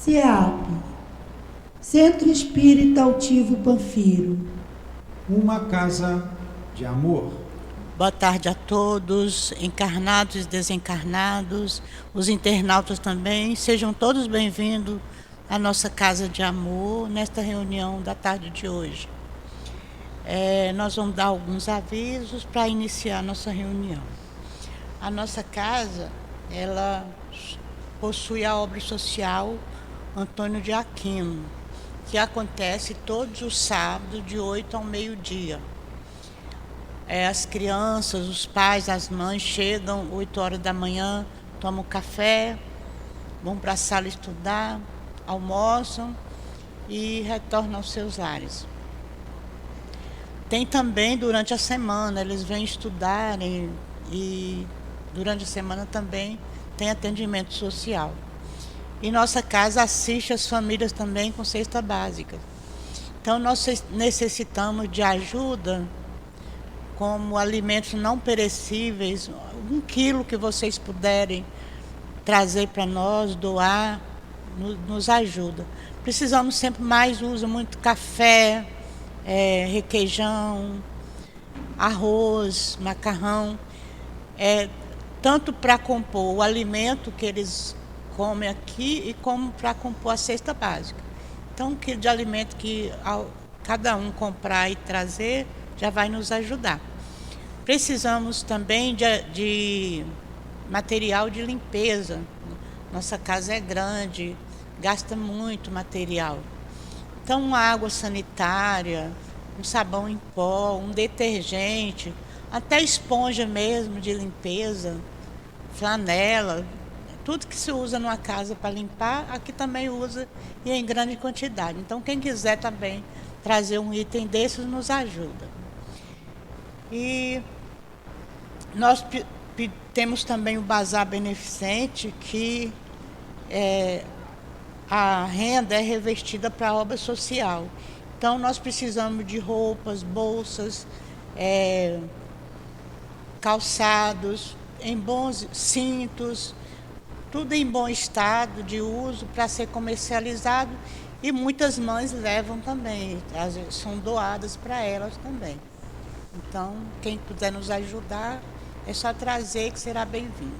CEAP, Centro Espírita Altivo Panfiro. Uma casa de amor. Boa tarde a todos, encarnados e desencarnados, os internautas também. Sejam todos bem-vindos à nossa casa de amor, nesta reunião da tarde de hoje. Nós vamos dar alguns avisos para iniciar a nossa reunião. A nossa casa, ela possui a obra social Antônio de Aquino, que acontece todos os sábados, de 8 ao meio-dia. As crianças, os pais, as mães chegam 8 horas da manhã, tomam café, vão para a sala estudar, almoçam e retornam aos seus lares. Tem também durante a semana, eles vêm estudarem e durante a semana também tem atendimento social. E nossa casa assiste as famílias também com cesta básica. Então nós necessitamos de ajuda, como alimentos não perecíveis, 1 quilo que vocês puderem trazer para nós, doar, nos ajuda. Precisamos sempre mais, usa muito café, requeijão, arroz, macarrão, tanto para compor o alimento que eles comem aqui e como para compor a cesta básica. Então, 1 quilo de alimento que cada um comprar e trazer já vai nos ajudar. Precisamos também de material de limpeza. Nossa casa é grande, gasta muito material. Então, uma água sanitária, um sabão em pó, um detergente, até esponja mesmo de limpeza, flanela, tudo que se usa numa casa para limpar, aqui também usa e em grande quantidade. Então, quem quiser também trazer um item desses, nos ajuda. E nós temos também o Bazar Beneficente, que a renda é revestida para a obra social. Então, nós precisamos de roupas, bolsas, calçados, em bons cintos, tudo em bom estado de uso para ser comercializado, e muitas mães levam também, são doadas para elas também. Então, quem puder nos ajudar, é só trazer que será bem-vindo.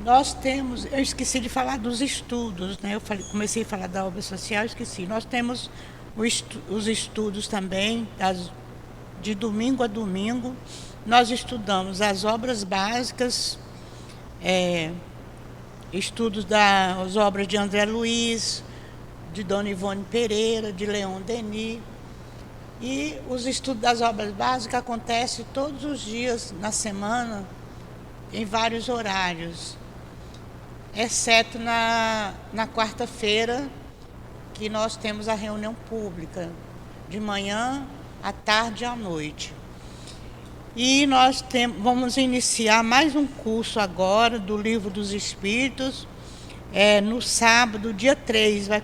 Nós temos, eu esqueci de falar dos estudos, né? Comecei a falar da obra social, esqueci. Nós temos os estudos também, de domingo a domingo. Nós estudamos as obras básicas, estudos das obras de André Luiz, de Dona Ivone Pereira, de Leon Denis. E os estudos das obras básicas acontecem todos os dias na semana, em vários horários, exceto na quarta-feira, que nós temos a reunião pública, de manhã, à tarde e à noite. E nós vamos iniciar mais um curso agora do Livro dos Espíritos, no sábado, dia 3, vai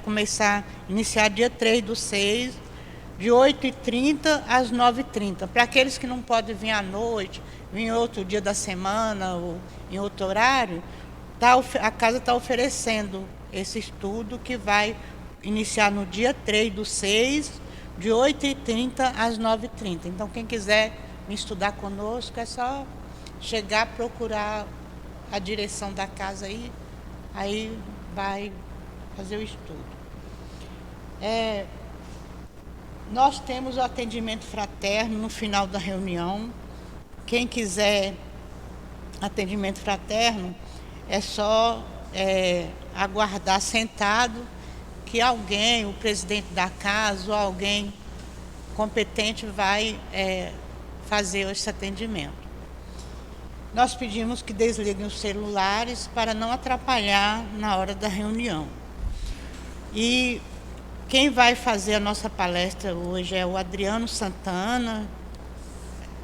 iniciar dia 3/6, de 8h30 às 9h30. Para aqueles que não podem vir à noite, vir em outro dia da semana ou em outro horário, a casa está oferecendo esse estudo que vai iniciar no dia 3/6, de 8h30 às 9h30. Então, quem quiser estudar conosco, é só chegar, procurar a direção da casa aí vai fazer o estudo. Nós temos o atendimento fraterno no final da reunião. Quem quiser atendimento fraterno, é só aguardar sentado, que alguém, o presidente da casa ou alguém competente vai fazer esse atendimento. Nós pedimos que desliguem os celulares para não atrapalhar na hora da reunião. E quem vai fazer a nossa palestra hoje é o Adriano Santana,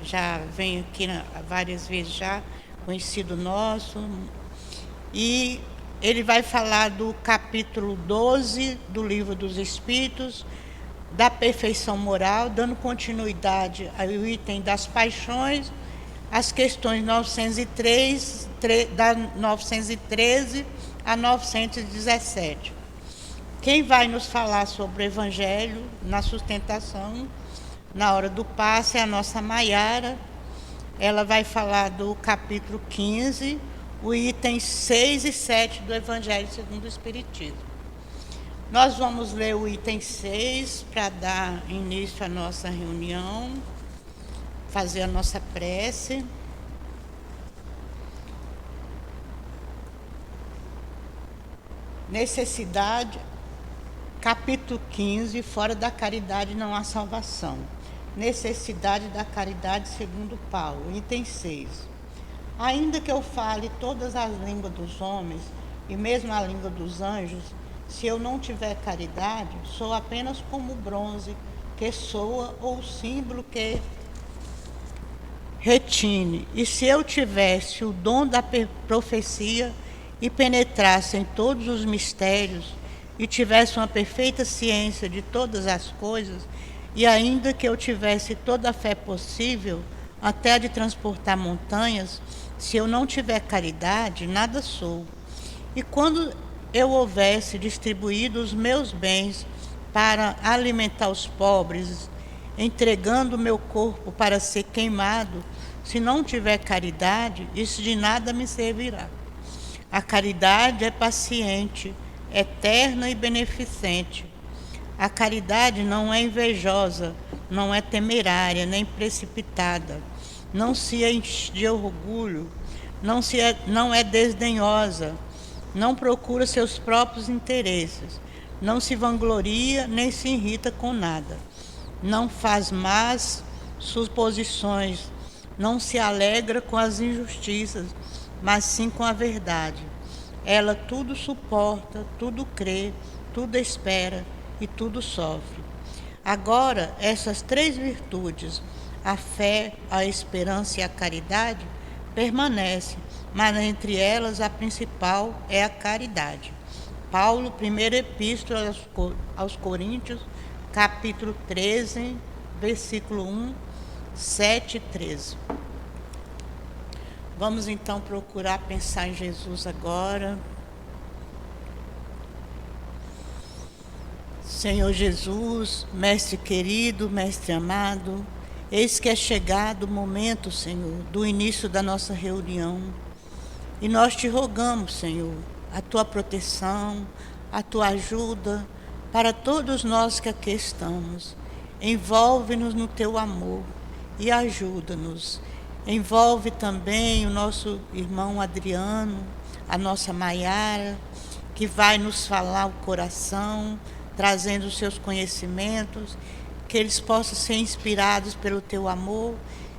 já vem aqui várias vezes já, conhecido nosso, e ele vai falar do capítulo 12 do Livro dos Espíritos, da perfeição moral, dando continuidade ao item das paixões, as questões 903, da 913 a 917. Quem vai nos falar sobre o Evangelho na sustentação, na hora do passe, é a nossa Maiara. Ela vai falar do capítulo 15, o itens 6 e 7 do Evangelho segundo o Espiritismo. Nós vamos ler o item 6 para dar início à nossa reunião, fazer a nossa prece. Necessidade, capítulo 15, fora da caridade não há salvação. Necessidade da caridade segundo Paulo, item 6. Ainda que eu fale todas as línguas dos homens e mesmo a língua dos anjos, se eu não tiver caridade, sou apenas como o bronze que soa ou o símbolo que retine. E se eu tivesse o dom da profecia e penetrasse em todos os mistérios e tivesse uma perfeita ciência de todas as coisas, e ainda que eu tivesse toda a fé possível, até a de transportar montanhas, se eu não tiver caridade, nada sou. E quando eu houvesse distribuído os meus bens para alimentar os pobres, entregando o meu corpo para ser queimado, se não tiver caridade, isso de nada me servirá. A caridade é paciente, eterna e beneficente. A caridade não é invejosa, não é temerária, nem precipitada. Não se enche de orgulho, não é desdenhosa, não procura seus próprios interesses, não se vangloria nem se irrita com nada, não faz más suposições, não se alegra com as injustiças, mas sim com a verdade. Ela tudo suporta, tudo crê, tudo espera e tudo sofre. Agora, essas 3 virtudes, a fé, a esperança e a caridade, permanecem, mas entre elas a principal é a caridade. Paulo, primeira epístola aos Coríntios, capítulo 13, versículo 1, 7 e 13. Vamos então procurar pensar em Jesus agora. Senhor Jesus, Mestre querido, Mestre amado, eis que é chegado o momento, Senhor, do início da nossa reunião. E nós te rogamos, Senhor, a tua proteção, a tua ajuda para todos nós que aqui estamos. Envolve-nos no teu amor e ajuda-nos. Envolve também o nosso irmão Adriano, a nossa Maiara, que vai nos falar o coração, trazendo os seus conhecimentos, que eles possam ser inspirados pelo teu amor,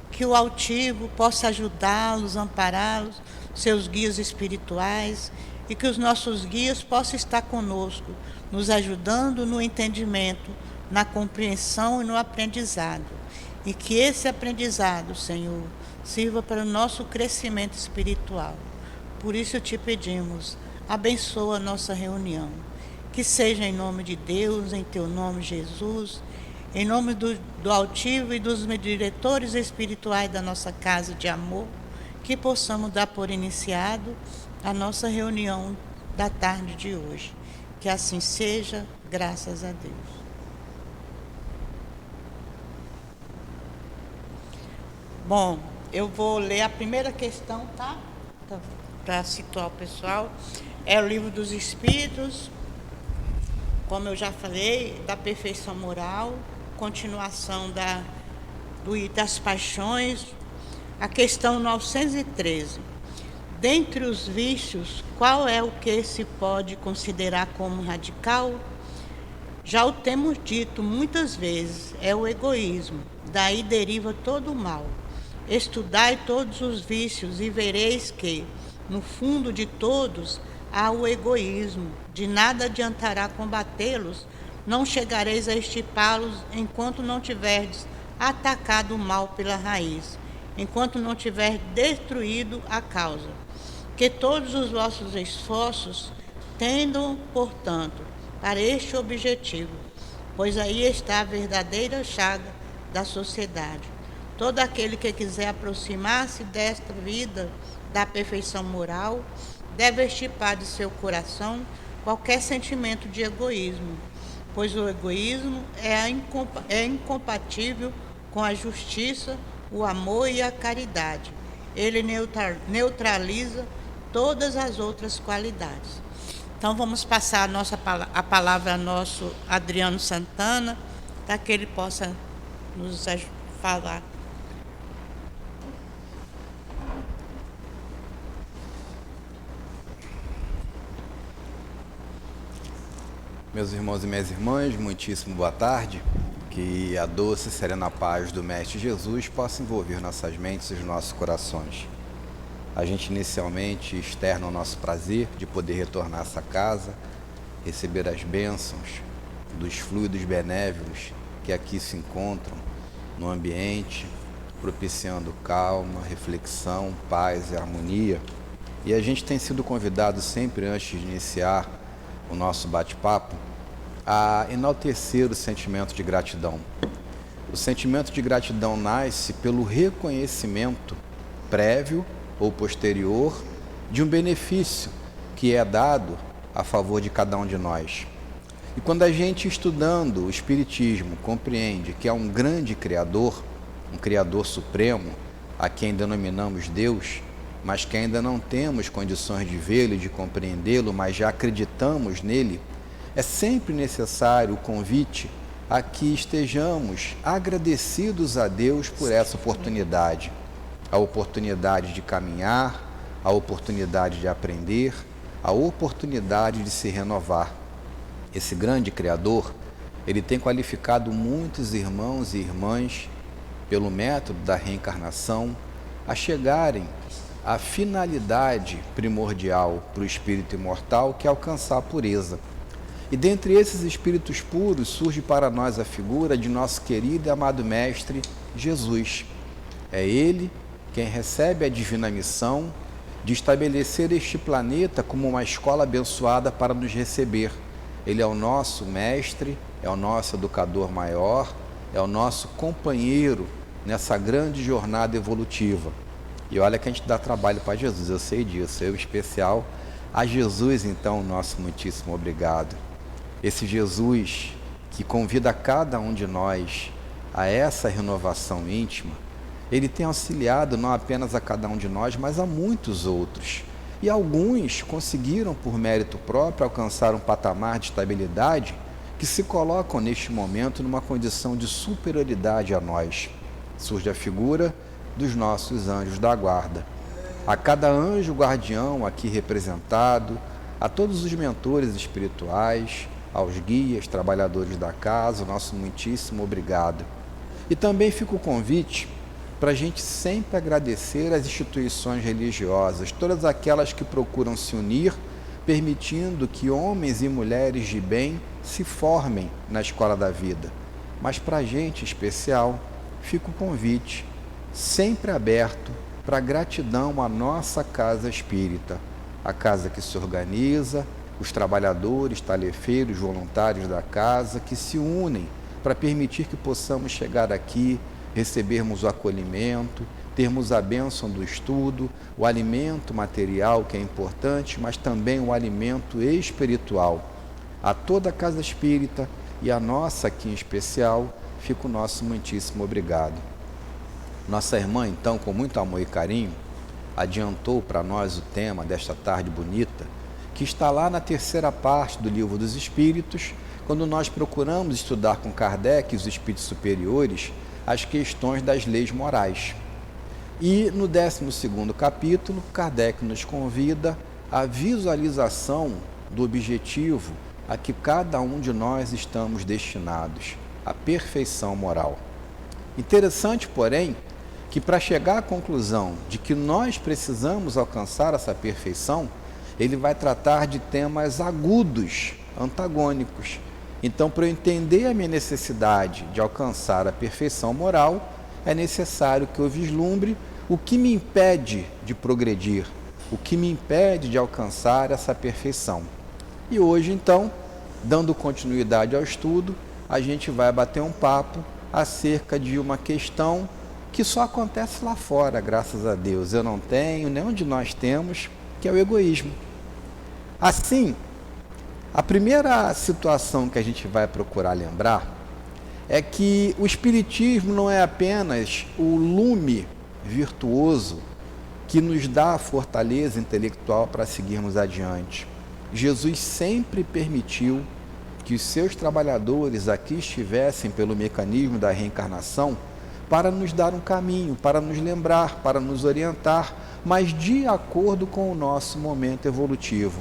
que o altivo possa ajudá-los, ampará-los, seus guias espirituais, e que os nossos guias possam estar conosco, nos ajudando no entendimento, na compreensão e no aprendizado. E que esse aprendizado, Senhor, sirva para o nosso crescimento espiritual. Por isso te pedimos, abençoa a nossa reunião. Que seja em nome de Deus, em teu nome, Jesus, em nome do altivo e dos diretores espirituais da nossa casa de amor, que possamos dar por iniciado a nossa reunião da tarde de hoje. Que assim seja, graças a Deus. Bom, eu vou ler a primeira questão, tá? Para situar o pessoal. É o Livro dos Espíritos, como eu já falei, da perfeição moral, continuação das paixões, a questão 913. Dentre os vícios, qual é o que se pode considerar como radical? Já o temos dito muitas vezes, é o egoísmo, daí deriva todo o mal. Estudai todos os vícios e vereis que, no fundo de todos, há o egoísmo. De nada adiantará combatê-los, não chegareis a extirpá-los enquanto não tiverdes atacado o mal pela raiz, enquanto não tiver destruído a causa. Que todos os vossos esforços tendam, portanto, para este objetivo, pois aí está a verdadeira chaga da sociedade. Todo aquele que quiser aproximar-se desta vida da perfeição moral deve extirpar de seu coração qualquer sentimento de egoísmo, pois o egoísmo é incompatível com a justiça, o amor e a caridade. Ele neutraliza todas as outras qualidades. Então vamos passar a palavra ao nosso Adriano Santana, para que ele possa nos falar. Meus irmãos e minhas irmãs, muitíssimo boa tarde. Que a doce e serena paz do Mestre Jesus possa envolver nossas mentes e os nossos corações. A gente inicialmente externa o nosso prazer de poder retornar a essa casa, receber as bênçãos dos fluidos benévolos que aqui se encontram no ambiente, propiciando calma, reflexão, paz e harmonia. E a gente tem sido convidado sempre antes de iniciar o nosso bate-papo a enaltecer o sentimento de gratidão. O sentimento de gratidão nasce pelo reconhecimento prévio ou posterior de um benefício que é dado a favor de cada um de nós. E quando a gente, estudando o Espiritismo, compreende que há um grande Criador, um Criador Supremo, a quem denominamos Deus, mas que ainda não temos condições de vê-lo e de compreendê-lo, mas já acreditamos nele, é sempre necessário o convite a que estejamos agradecidos a Deus por essa oportunidade. A oportunidade de caminhar, a oportunidade de aprender, a oportunidade de se renovar. Esse grande Criador, ele tem qualificado muitos irmãos e irmãs, pelo método da reencarnação, a chegarem à finalidade primordial para o espírito imortal, que é alcançar a pureza. E dentre esses espíritos puros surge para nós a figura de nosso querido e amado Mestre Jesus. É Ele quem recebe a divina missão de estabelecer este planeta como uma escola abençoada para nos receber. Ele é o nosso Mestre, é o nosso educador maior, é o nosso companheiro nessa grande jornada evolutiva. E olha que a gente dá trabalho para Jesus, eu sei disso, eu em especial. A Jesus, então, nosso muitíssimo obrigado. Esse Jesus que convida cada um de nós a essa renovação íntima, ele tem auxiliado não apenas a cada um de nós, mas a muitos outros. E alguns conseguiram, por mérito próprio, alcançar um patamar de estabilidade que se colocam neste momento numa condição de superioridade a nós. Surge a figura dos nossos anjos da guarda. A cada anjo guardião aqui representado, a todos os mentores espirituais, aos guias, trabalhadores da casa, o nosso muitíssimo obrigado. E também fica o convite para a gente sempre agradecer às instituições religiosas, todas aquelas que procuram se unir, permitindo que homens e mulheres de bem se formem na escola da vida. Mas para a gente em especial, fica o convite, sempre aberto para a gratidão à nossa casa espírita, a casa que se organiza, os trabalhadores, talefeiros, voluntários da casa que se unem para permitir que possamos chegar aqui, recebermos o acolhimento, termos a bênção do estudo, o alimento material que é importante, mas também o alimento espiritual. A toda a casa espírita e a nossa aqui em especial, fica o nosso muitíssimo obrigado. Nossa irmã, então, com muito amor e carinho, adiantou para nós o tema desta tarde bonita, que está lá na terceira parte do Livro dos Espíritos, quando nós procuramos estudar com Kardec e os espíritos superiores as questões das leis morais. E no 12º capítulo, Kardec nos convida à visualização do objetivo a que cada um de nós estamos destinados, a perfeição moral. Interessante, porém, que para chegar à conclusão de que nós precisamos alcançar essa perfeição, ele vai tratar de temas agudos, antagônicos. Então, para eu entender a minha necessidade de alcançar a perfeição moral, é necessário que eu vislumbre o que me impede de progredir, o que me impede de alcançar essa perfeição. E hoje, então, dando continuidade ao estudo, a gente vai bater um papo acerca de uma questão que só acontece lá fora, graças a Deus. Eu não tenho, nenhum de nós temos, que é o egoísmo. Assim, A primeira situação que a gente vai procurar lembrar é que o Espiritismo não é apenas o lume virtuoso que nos dá a fortaleza intelectual para seguirmos adiante. Jesus sempre permitiu que os seus trabalhadores aqui estivessem pelo mecanismo da reencarnação para nos dar um caminho, para nos lembrar, para nos orientar, mas de acordo com o nosso momento evolutivo.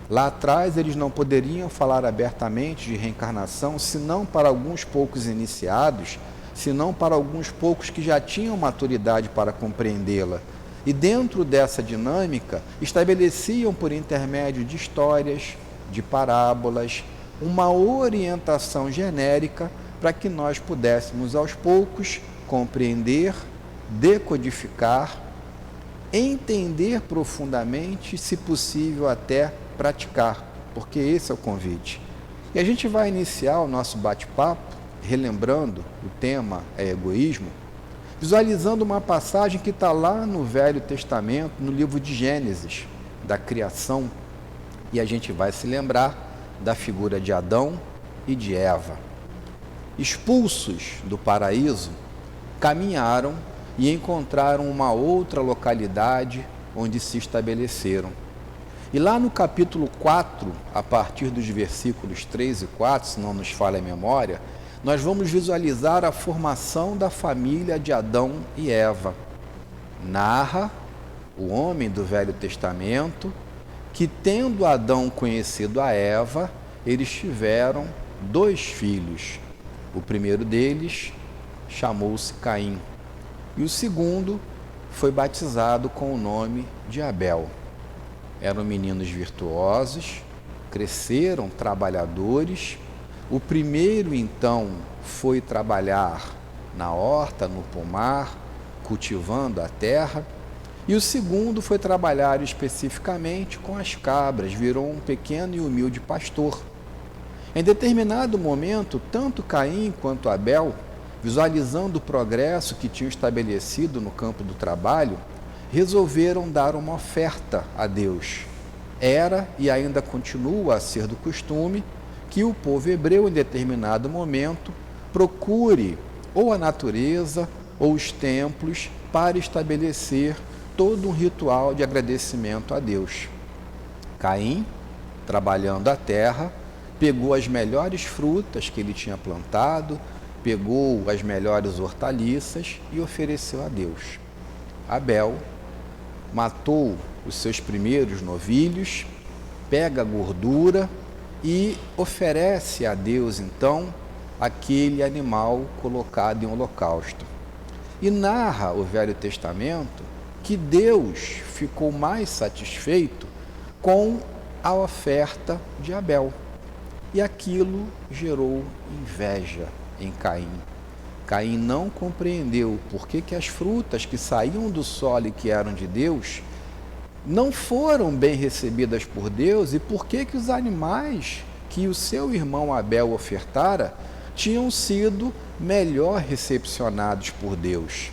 Lá atrás eles não poderiam falar abertamente de reencarnação, senão para alguns poucos iniciados, senão para alguns poucos que já tinham maturidade para compreendê-la. E dentro dessa dinâmica, estabeleciam por intermédio de histórias, de parábolas, uma orientação genérica para que nós pudéssemos aos poucos compreender, decodificar, entender profundamente, se possível até praticar, porque esse é o convite. E a gente vai iniciar o nosso bate-papo, relembrando o tema é egoísmo, visualizando uma passagem que está lá no Velho Testamento, no livro de Gênesis, da criação, e a gente vai se lembrar da figura de Adão e de Eva. Expulsos do paraíso, caminharam e encontraram uma outra localidade onde se estabeleceram. E lá no capítulo 4, a partir dos versículos 3 e 4, se não nos falha a memória, nós vamos visualizar a formação da família de Adão e Eva. Narra o homem do Velho Testamento que, tendo Adão conhecido a Eva, eles tiveram 2 filhos. O primeiro deles chamou-se Caim e o segundo foi batizado com o nome de Abel. Eram meninos virtuosos, cresceram trabalhadores. O primeiro, então, foi trabalhar na horta, no pomar, cultivando a terra. E o segundo foi trabalhar especificamente com as cabras, virou um pequeno e humilde pastor. Em determinado momento, tanto Caim quanto Abel, visualizando o progresso que tinham estabelecido no campo do trabalho, resolveram dar uma oferta a Deus. Era e ainda continua a ser do costume que o povo hebreu, em determinado momento, procure ou a natureza ou os templos para estabelecer todo um ritual de agradecimento a Deus. Caim, trabalhando a terra, pegou as melhores frutas que ele tinha plantado, pegou as melhores hortaliças e ofereceu a Deus. Abel matou os seus primeiros novilhos, pega a gordura e oferece a Deus, então, aquele animal colocado em holocausto. E narra o Velho Testamento que Deus ficou mais satisfeito com a oferta de Abel. E aquilo gerou inveja em Caim. Caim não compreendeu por que as frutas que saíam do solo e que eram de Deus não foram bem recebidas por Deus e por que os animais que o seu irmão Abel ofertara tinham sido melhor recepcionados por Deus.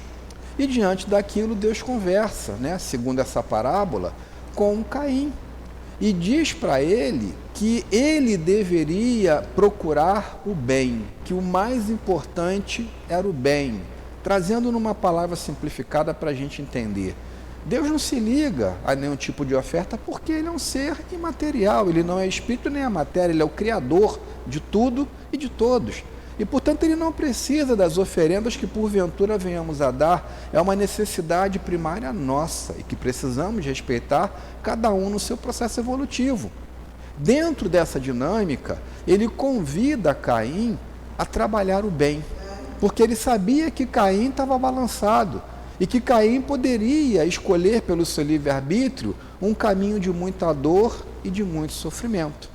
E diante daquilo Deus conversa, segundo essa parábola, com Caim e diz para ele que ele deveria procurar o bem, que o mais importante era o bem, trazendo numa palavra simplificada para a gente entender. Deus não se liga a nenhum tipo de oferta porque ele é um ser imaterial, ele não é espírito nem a matéria, ele é o criador de tudo e de todos. E, portanto, ele não precisa das oferendas que porventura venhamos a dar, é uma necessidade primária nossa e que precisamos respeitar cada um no seu processo evolutivo. Dentro dessa dinâmica, ele convida Caim a trabalhar o bem, porque ele sabia que Caim estava balançado e que Caim poderia escolher pelo seu livre-arbítrio um caminho de muita dor e de muito sofrimento.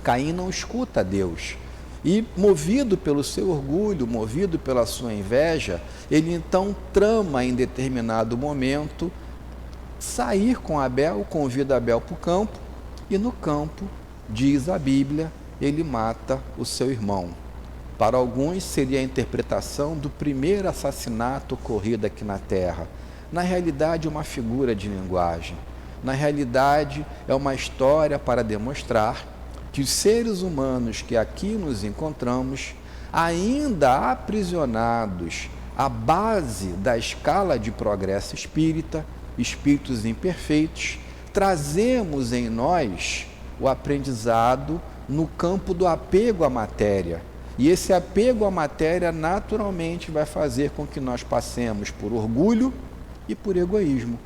Caim não escuta Deus e, movido pelo seu orgulho, movido pela sua inveja, ele então trama em determinado momento sair com Abel, convida Abel para o campo e no campo, diz a Bíblia, ele mata o seu irmão. Para alguns seria a interpretação do primeiro assassinato ocorrido aqui na Terra. Na realidade, uma figura de linguagem. Na realidade, é uma história para demonstrar que os seres humanos que aqui nos encontramos, ainda aprisionados à base da escala de progresso espírita, espíritos imperfeitos, trazemos em nós o aprendizado no campo do apego à matéria. E esse apego à matéria naturalmente vai fazer com que nós passemos por orgulho e por egoísmo.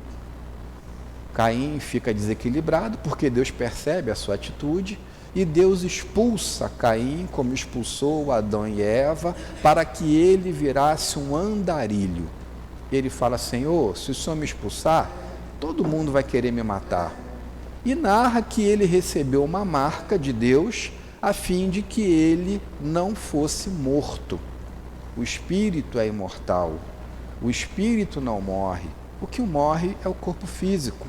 Caim fica desequilibrado porque Deus percebe a sua atitude e Deus expulsa Caim como expulsou Adão e Eva para que ele virasse um andarilho. Ele fala: Senhor, se o Senhor me expulsar, todo mundo vai querer me matar. E narra que ele recebeu uma marca de Deus a fim de que ele não fosse morto. O espírito é imortal, o espírito não morre. O que morre é o corpo físico.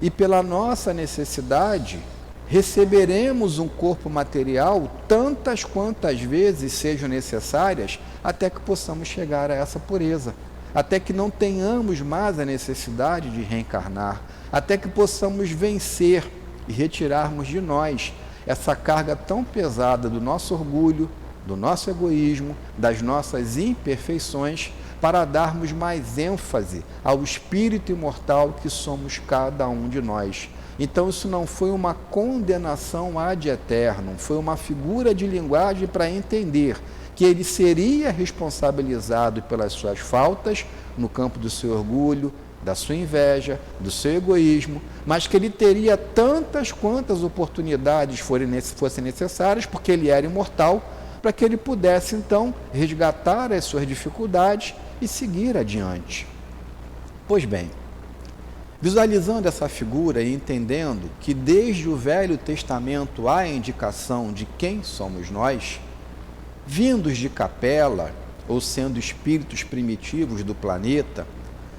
E pela nossa necessidade, receberemos um corpo material tantas quantas vezes sejam necessárias até que possamos chegar a essa pureza, até que não tenhamos mais a necessidade de reencarnar, até que possamos vencer e retirarmos de nós essa carga tão pesada do nosso orgulho, do nosso egoísmo, das nossas imperfeições, para darmos mais ênfase ao espírito imortal que somos cada um de nós. Então isso não foi uma condenação ad eternum, foi uma figura de linguagem para entender que ele seria responsabilizado pelas suas faltas no campo do seu orgulho, da sua inveja, do seu egoísmo, mas que ele teria tantas quantas oportunidades fossem necessárias, porque ele era imortal, para que ele pudesse então resgatar as suas dificuldades e seguir adiante. Pois bem, visualizando essa figura e entendendo que desde o Velho Testamento há a indicação de quem somos nós, vindos de capela ou sendo espíritos primitivos do planeta,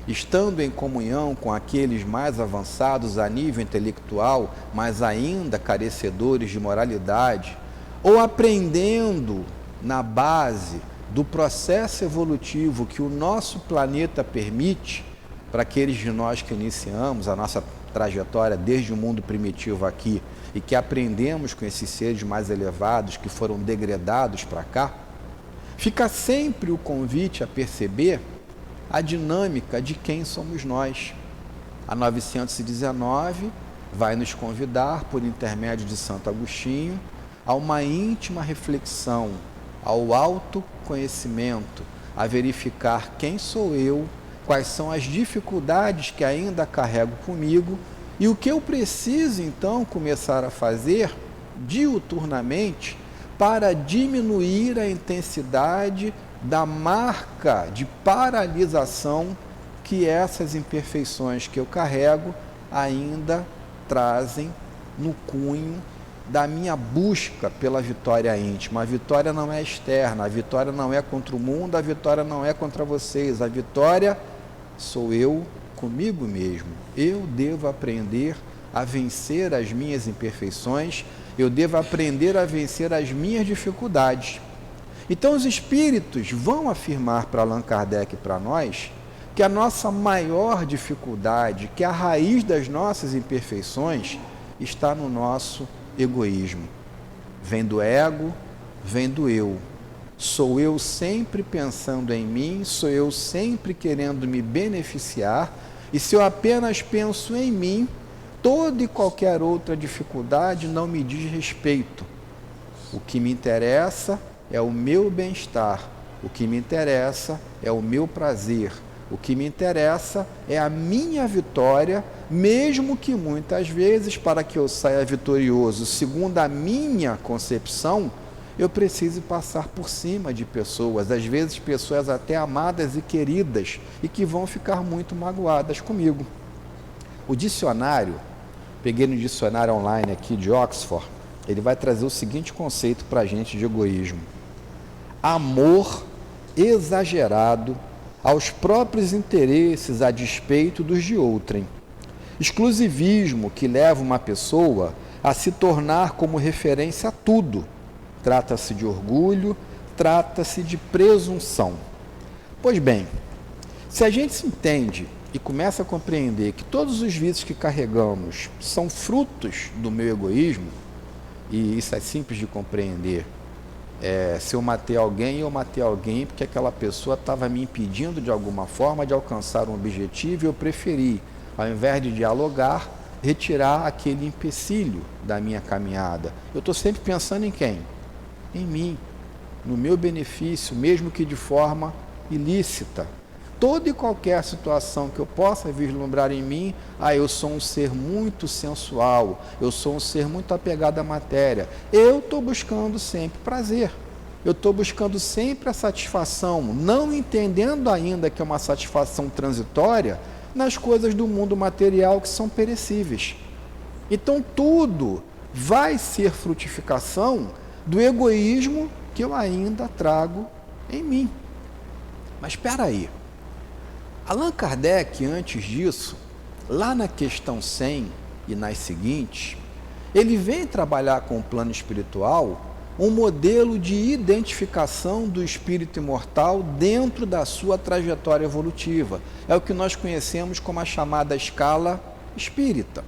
estando em comunhão com aqueles mais avançados a nível intelectual, mas ainda carecedores de moralidade, ou aprendendo na base do processo evolutivo que o nosso planeta permite, para aqueles de nós que iniciamos a nossa trajetória desde o mundo primitivo aqui e que aprendemos com esses seres mais elevados que foram degradados para cá, fica sempre o convite a perceber a dinâmica de quem somos nós. A 919 vai nos convidar, por intermédio de Santo Agostinho, a uma íntima reflexão, ao autoconhecimento, a verificar quem sou eu, quais são as dificuldades que ainda carrego comigo e o que eu preciso então começar a fazer diuturnamente para diminuir a intensidade da marca de paralisação que essas imperfeições que eu carrego ainda trazem no cunho da minha busca pela vitória íntima. A vitória não é externa, a vitória não é contra o mundo, a vitória não é contra vocês, a vitória sou eu comigo mesmo. Eu devo aprender a vencer as minhas imperfeições, eu devo aprender a vencer as minhas dificuldades. Então os espíritos vão afirmar para Allan Kardec e para nós que a nossa maior dificuldade, que a raiz das nossas imperfeições está no nosso egoísmo. Vem do ego, vem do eu. Sou eu sempre pensando em mim, sou eu sempre querendo me beneficiar, e se eu apenas penso em mim, toda e qualquer outra dificuldade não me diz respeito. O que me interessa é o meu bem-estar, o que me interessa é o meu prazer, o que me interessa é a minha vitória, mesmo que muitas vezes, para que eu saia vitorioso, segundo a minha concepção, eu preciso passar por cima de pessoas, às vezes pessoas até amadas e queridas, e que vão ficar muito magoadas comigo. O dicionário, peguei no dicionário online aqui de Oxford, ele vai trazer o seguinte conceito para a gente de egoísmo: amor exagerado aos próprios interesses a despeito dos de outrem. Exclusivismo que leva uma pessoa a se tornar como referência a tudo. Trata-se de orgulho, trata-se de presunção. Pois bem, se a gente se entende e começa a compreender que todos os vícios que carregamos são frutos do meu egoísmo, e isso é simples de compreender. Se eu matei alguém, eu matei alguém porque aquela pessoa estava me impedindo de alguma forma de alcançar um objetivo e eu preferi, ao invés de dialogar, retirar aquele empecilho da minha caminhada. Eu estou sempre pensando em quem? Em mim, no meu benefício, mesmo que de forma ilícita. Toda e qualquer situação que eu possa vislumbrar em mim, eu sou um ser muito sensual, eu sou um ser muito apegado à matéria. Eu estou buscando sempre prazer, eu estou buscando sempre a satisfação, não entendendo ainda que é uma satisfação transitória nas coisas do mundo material que são perecíveis. Então tudo vai ser frutificação do egoísmo que eu ainda trago em mim. Mas espera aí. Allan Kardec, antes disso, lá na questão 100 e nas seguintes, ele vem trabalhar com o plano espiritual um modelo de identificação do espírito imortal dentro da sua trajetória evolutiva. É o que nós conhecemos como a chamada escala espírita.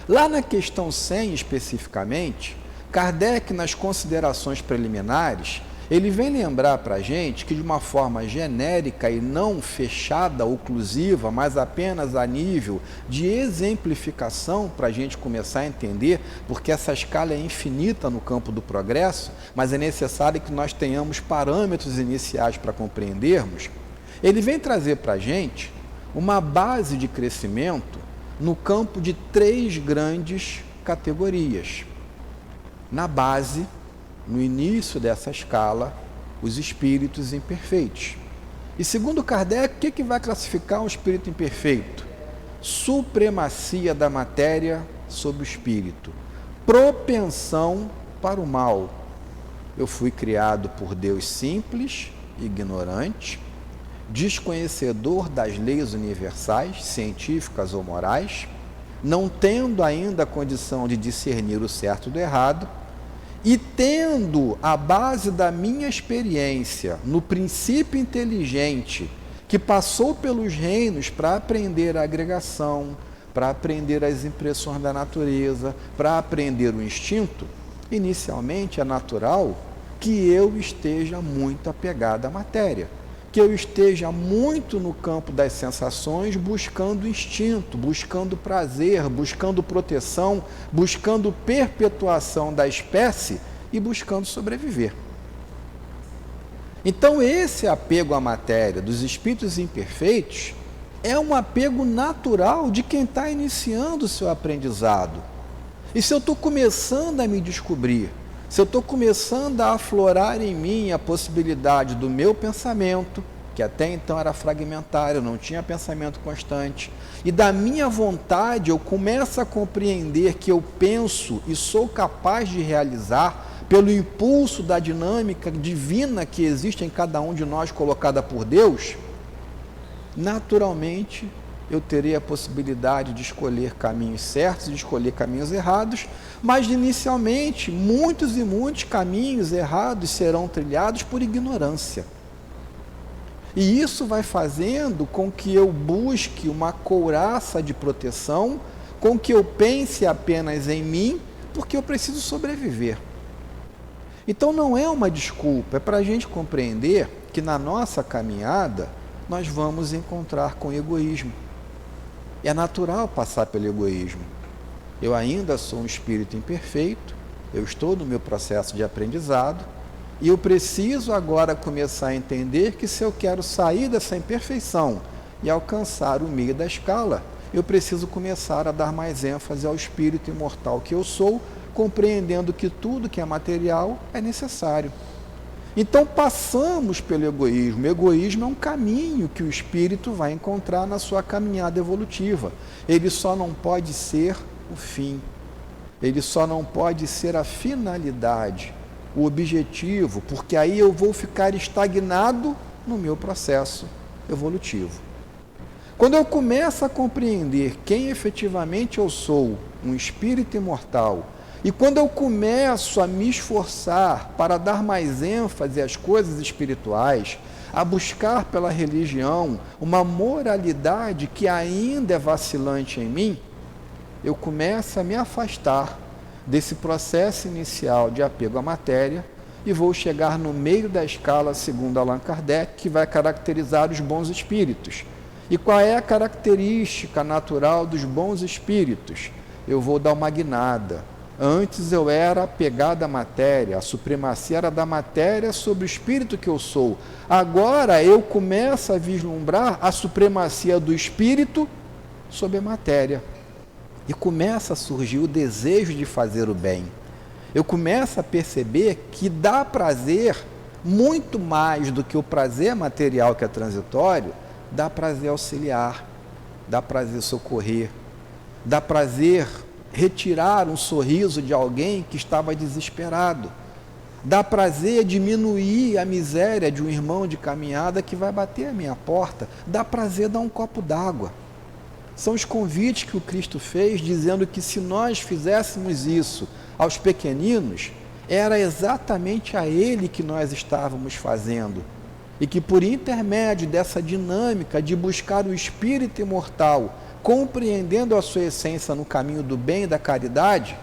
Lá na questão 100 especificamente, Kardec, nas considerações preliminares, ele vem lembrar para a gente que de uma forma genérica e não fechada, oclusiva, mas apenas a nível de exemplificação, para a gente começar a entender, porque essa escala é infinita no campo do progresso, mas é necessário que nós tenhamos parâmetros iniciais para compreendermos. Ele vem trazer para a gente uma base de crescimento no campo de 3 grandes categorias. Na base, no início dessa escala, os espíritos imperfeitos. E segundo Kardec, o que vai classificar um espírito imperfeito? Supremacia da matéria sobre o espírito. Propensão para o mal. Eu fui criado por Deus simples, ignorante, desconhecedor das leis universais, científicas ou morais, não tendo ainda a condição de discernir o certo do errado, e tendo a base da minha experiência no princípio inteligente que passou pelos reinos para aprender a agregação, para aprender as impressões da natureza, para aprender o instinto, inicialmente é natural que eu esteja muito apegado à matéria, que eu esteja muito no campo das sensações, buscando instinto, buscando prazer, buscando proteção, buscando perpetuação da espécie e buscando sobreviver. Então, esse apego à matéria dos espíritos imperfeitos é um apego natural de quem está iniciando o seu aprendizado. E se eu estou começando a me descobrir, se eu estou começando a aflorar em mim a possibilidade do meu pensamento, que até então era fragmentário, eu não tinha pensamento constante, e da minha vontade eu começo a compreender que eu penso e sou capaz de realizar pelo impulso da dinâmica divina que existe em cada um de nós, colocada por Deus, naturalmente eu terei a possibilidade de escolher caminhos certos e de escolher caminhos errados, mas inicialmente muitos e muitos caminhos errados serão trilhados por ignorância. E isso vai fazendo com que eu busque uma couraça de proteção, com que eu pense apenas em mim, porque eu preciso sobreviver. Então não é uma desculpa, é para a gente compreender que na nossa caminhada nós vamos encontrar com egoísmo. É natural passar pelo egoísmo. Eu ainda sou um espírito imperfeito, eu estou no meu processo de aprendizado e eu preciso agora começar a entender que se eu quero sair dessa imperfeição e alcançar o meio da escala, eu preciso começar a dar mais ênfase ao espírito imortal que eu sou, compreendendo que tudo que é material é necessário. Então passamos pelo egoísmo. O egoísmo é um caminho que o espírito vai encontrar na sua caminhada evolutiva. Ele só não pode ser o fim. Ele só não pode ser a finalidade, o objetivo, porque aí eu vou ficar estagnado no meu processo evolutivo. Quando eu começo a compreender quem efetivamente eu sou, um espírito imortal, e quando eu começo a me esforçar para dar mais ênfase às coisas espirituais, a buscar pela religião uma moralidade que ainda é vacilante em mim, eu começo a me afastar desse processo inicial de apego à matéria e vou chegar no meio da escala, segundo Allan Kardec, que vai caracterizar os bons espíritos. E qual é a característica natural dos bons espíritos? Eu vou dar uma guinada. Antes eu era apegado à matéria, a supremacia era da matéria sobre o espírito que eu sou. Agora eu começo a vislumbrar a supremacia do espírito sobre a matéria. E começa a surgir o desejo de fazer o bem. Eu começo a perceber que dá prazer, muito mais do que o prazer material que é transitório, dá prazer auxiliar, dá prazer socorrer, dá prazer retirar um sorriso de alguém que estava desesperado, dá prazer diminuir a miséria de um irmão de caminhada que vai bater a minha porta, dá prazer dar um copo d'água. São os convites que o Cristo fez, dizendo que se nós fizéssemos isso aos pequeninos, era exatamente a Ele que nós estávamos fazendo. E que por intermédio dessa dinâmica de buscar o espírito imortal, compreendendo a sua essência no caminho do bem e da caridade,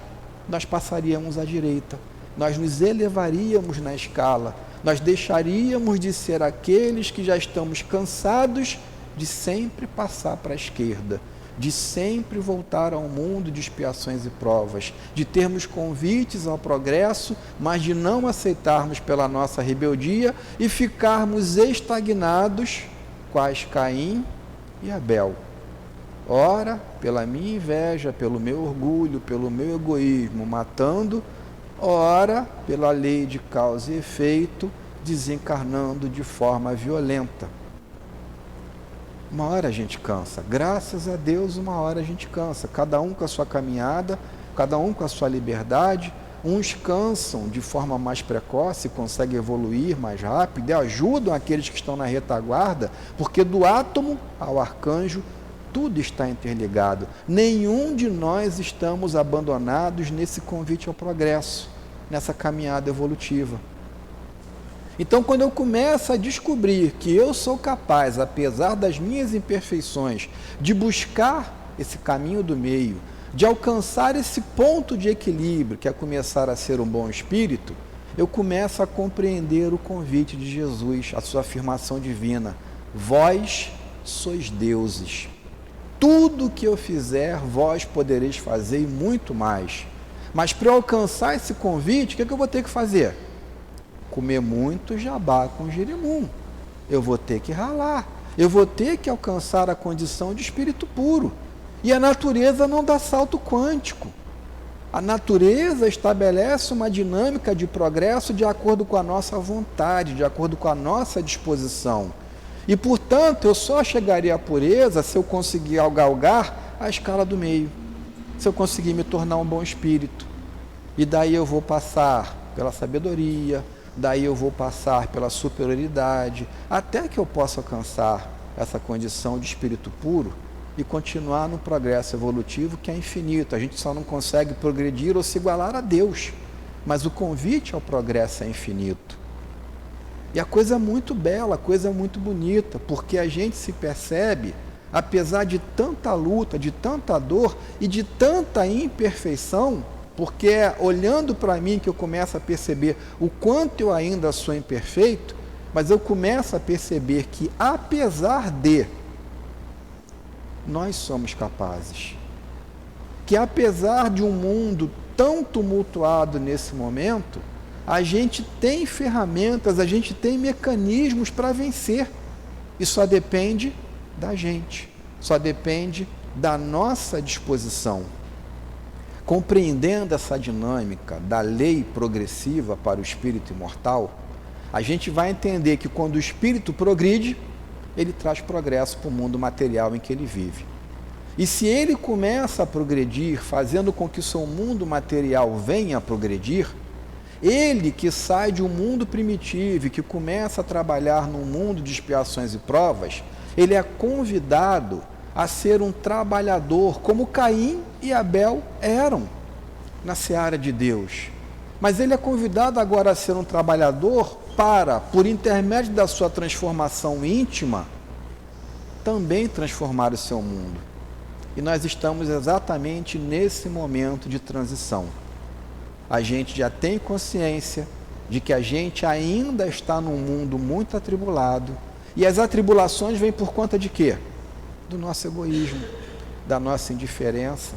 nós passaríamos à direita, nós nos elevaríamos na escala, nós deixaríamos de ser aqueles que já estamos cansados de sempre passar para a esquerda, de sempre voltar ao mundo de expiações e provas, de termos convites ao progresso, mas de não aceitarmos pela nossa rebeldia e ficarmos estagnados, quais Caim e Abel. Ora, pela minha inveja, pelo meu orgulho, pelo meu egoísmo, matando, ora, pela lei de causa e efeito, desencarnando de forma violenta. Uma hora a gente cansa, graças a Deus uma hora a gente cansa, cada um com a sua caminhada, cada um com a sua liberdade, uns cansam de forma mais precoce, conseguem evoluir mais rápido e ajudam aqueles que estão na retaguarda, porque do átomo ao arcanjo tudo está interligado, nenhum de nós estamos abandonados nesse convite ao progresso, nessa caminhada evolutiva. Então, quando eu começo a descobrir que eu sou capaz, apesar das minhas imperfeições, de buscar esse caminho do meio, de alcançar esse ponto de equilíbrio, que é começar a ser um bom espírito, eu começo a compreender o convite de Jesus, a sua afirmação divina: vós sois deuses. Tudo que eu fizer, vós podereis fazer e muito mais. Mas para eu alcançar esse convite, o que eu vou ter que fazer? Comer muito jabá com jerimum. Eu vou ter que ralar. Eu vou ter que alcançar a condição de espírito puro. E a natureza não dá salto quântico. A natureza estabelece uma dinâmica de progresso de acordo com a nossa vontade, de acordo com a nossa disposição. E, portanto, eu só chegaria à pureza se eu conseguir galgar a escala do meio. Se eu conseguir me tornar um bom espírito. E daí eu vou passar pela sabedoria, daí eu vou passar pela superioridade, até que eu possa alcançar essa condição de espírito puro e continuar no progresso evolutivo que é infinito. A gente só não consegue progredir ou se igualar a Deus, mas o convite ao progresso é infinito. E a coisa é muito bela, a coisa é muito bonita, porque a gente se percebe, apesar de tanta luta, de tanta dor e de tanta imperfeição, porque é olhando para mim que eu começo a perceber o quanto eu ainda sou imperfeito, mas eu começo a perceber que, apesar de, nós somos capazes. Que apesar de um mundo tão tumultuado nesse momento, a gente tem ferramentas, a gente tem mecanismos para vencer. E só depende da gente, só depende da nossa disposição. Compreendendo essa dinâmica da lei progressiva para o espírito imortal, a gente vai entender que quando o espírito progride, ele traz progresso para o mundo material em que ele vive. E se ele começa a progredir, fazendo com que o seu mundo material venha a progredir, ele que sai de um mundo primitivo e que começa a trabalhar num mundo de expiações e provas, ele é convidado a ser um trabalhador, como Caim e Abel eram na seara de Deus. Mas ele é convidado agora a ser um trabalhador para, por intermédio da sua transformação íntima, também transformar o seu mundo. E nós estamos exatamente nesse momento de transição. a gente já tem consciência de que a gente ainda está num mundo muito atribulado. E as atribulações vêm por conta de quê? Do nosso egoísmo, da nossa indiferença.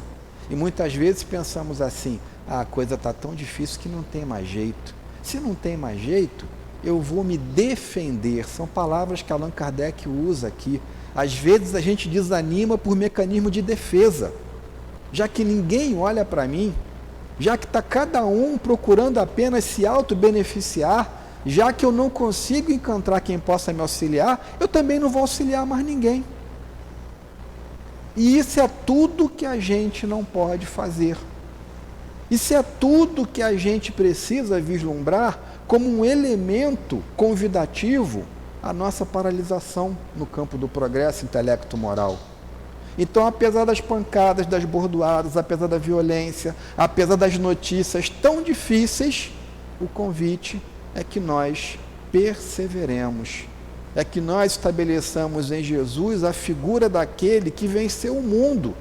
E muitas vezes pensamos assim, a coisa está tão difícil que não tem mais jeito. Se não tem mais jeito, eu vou me defender. São palavras que Allan Kardec usa aqui. Às vezes a gente desanima por mecanismo de defesa. Já que ninguém olha para mim, já que está cada um procurando apenas se auto-beneficiar, já que eu não consigo encontrar quem possa me auxiliar, eu também não vou auxiliar mais ninguém. E isso é tudo que a gente não pode fazer. Isso é tudo que a gente precisa vislumbrar como um elemento convidativo à nossa paralisação no campo do progresso intelecto-moral. Então, apesar das pancadas, das bordoadas, apesar da violência, apesar das notícias tão difíceis, o convite é que nós perseveremos, é que nós estabeleçamos em Jesus a figura daquele que venceu o mundo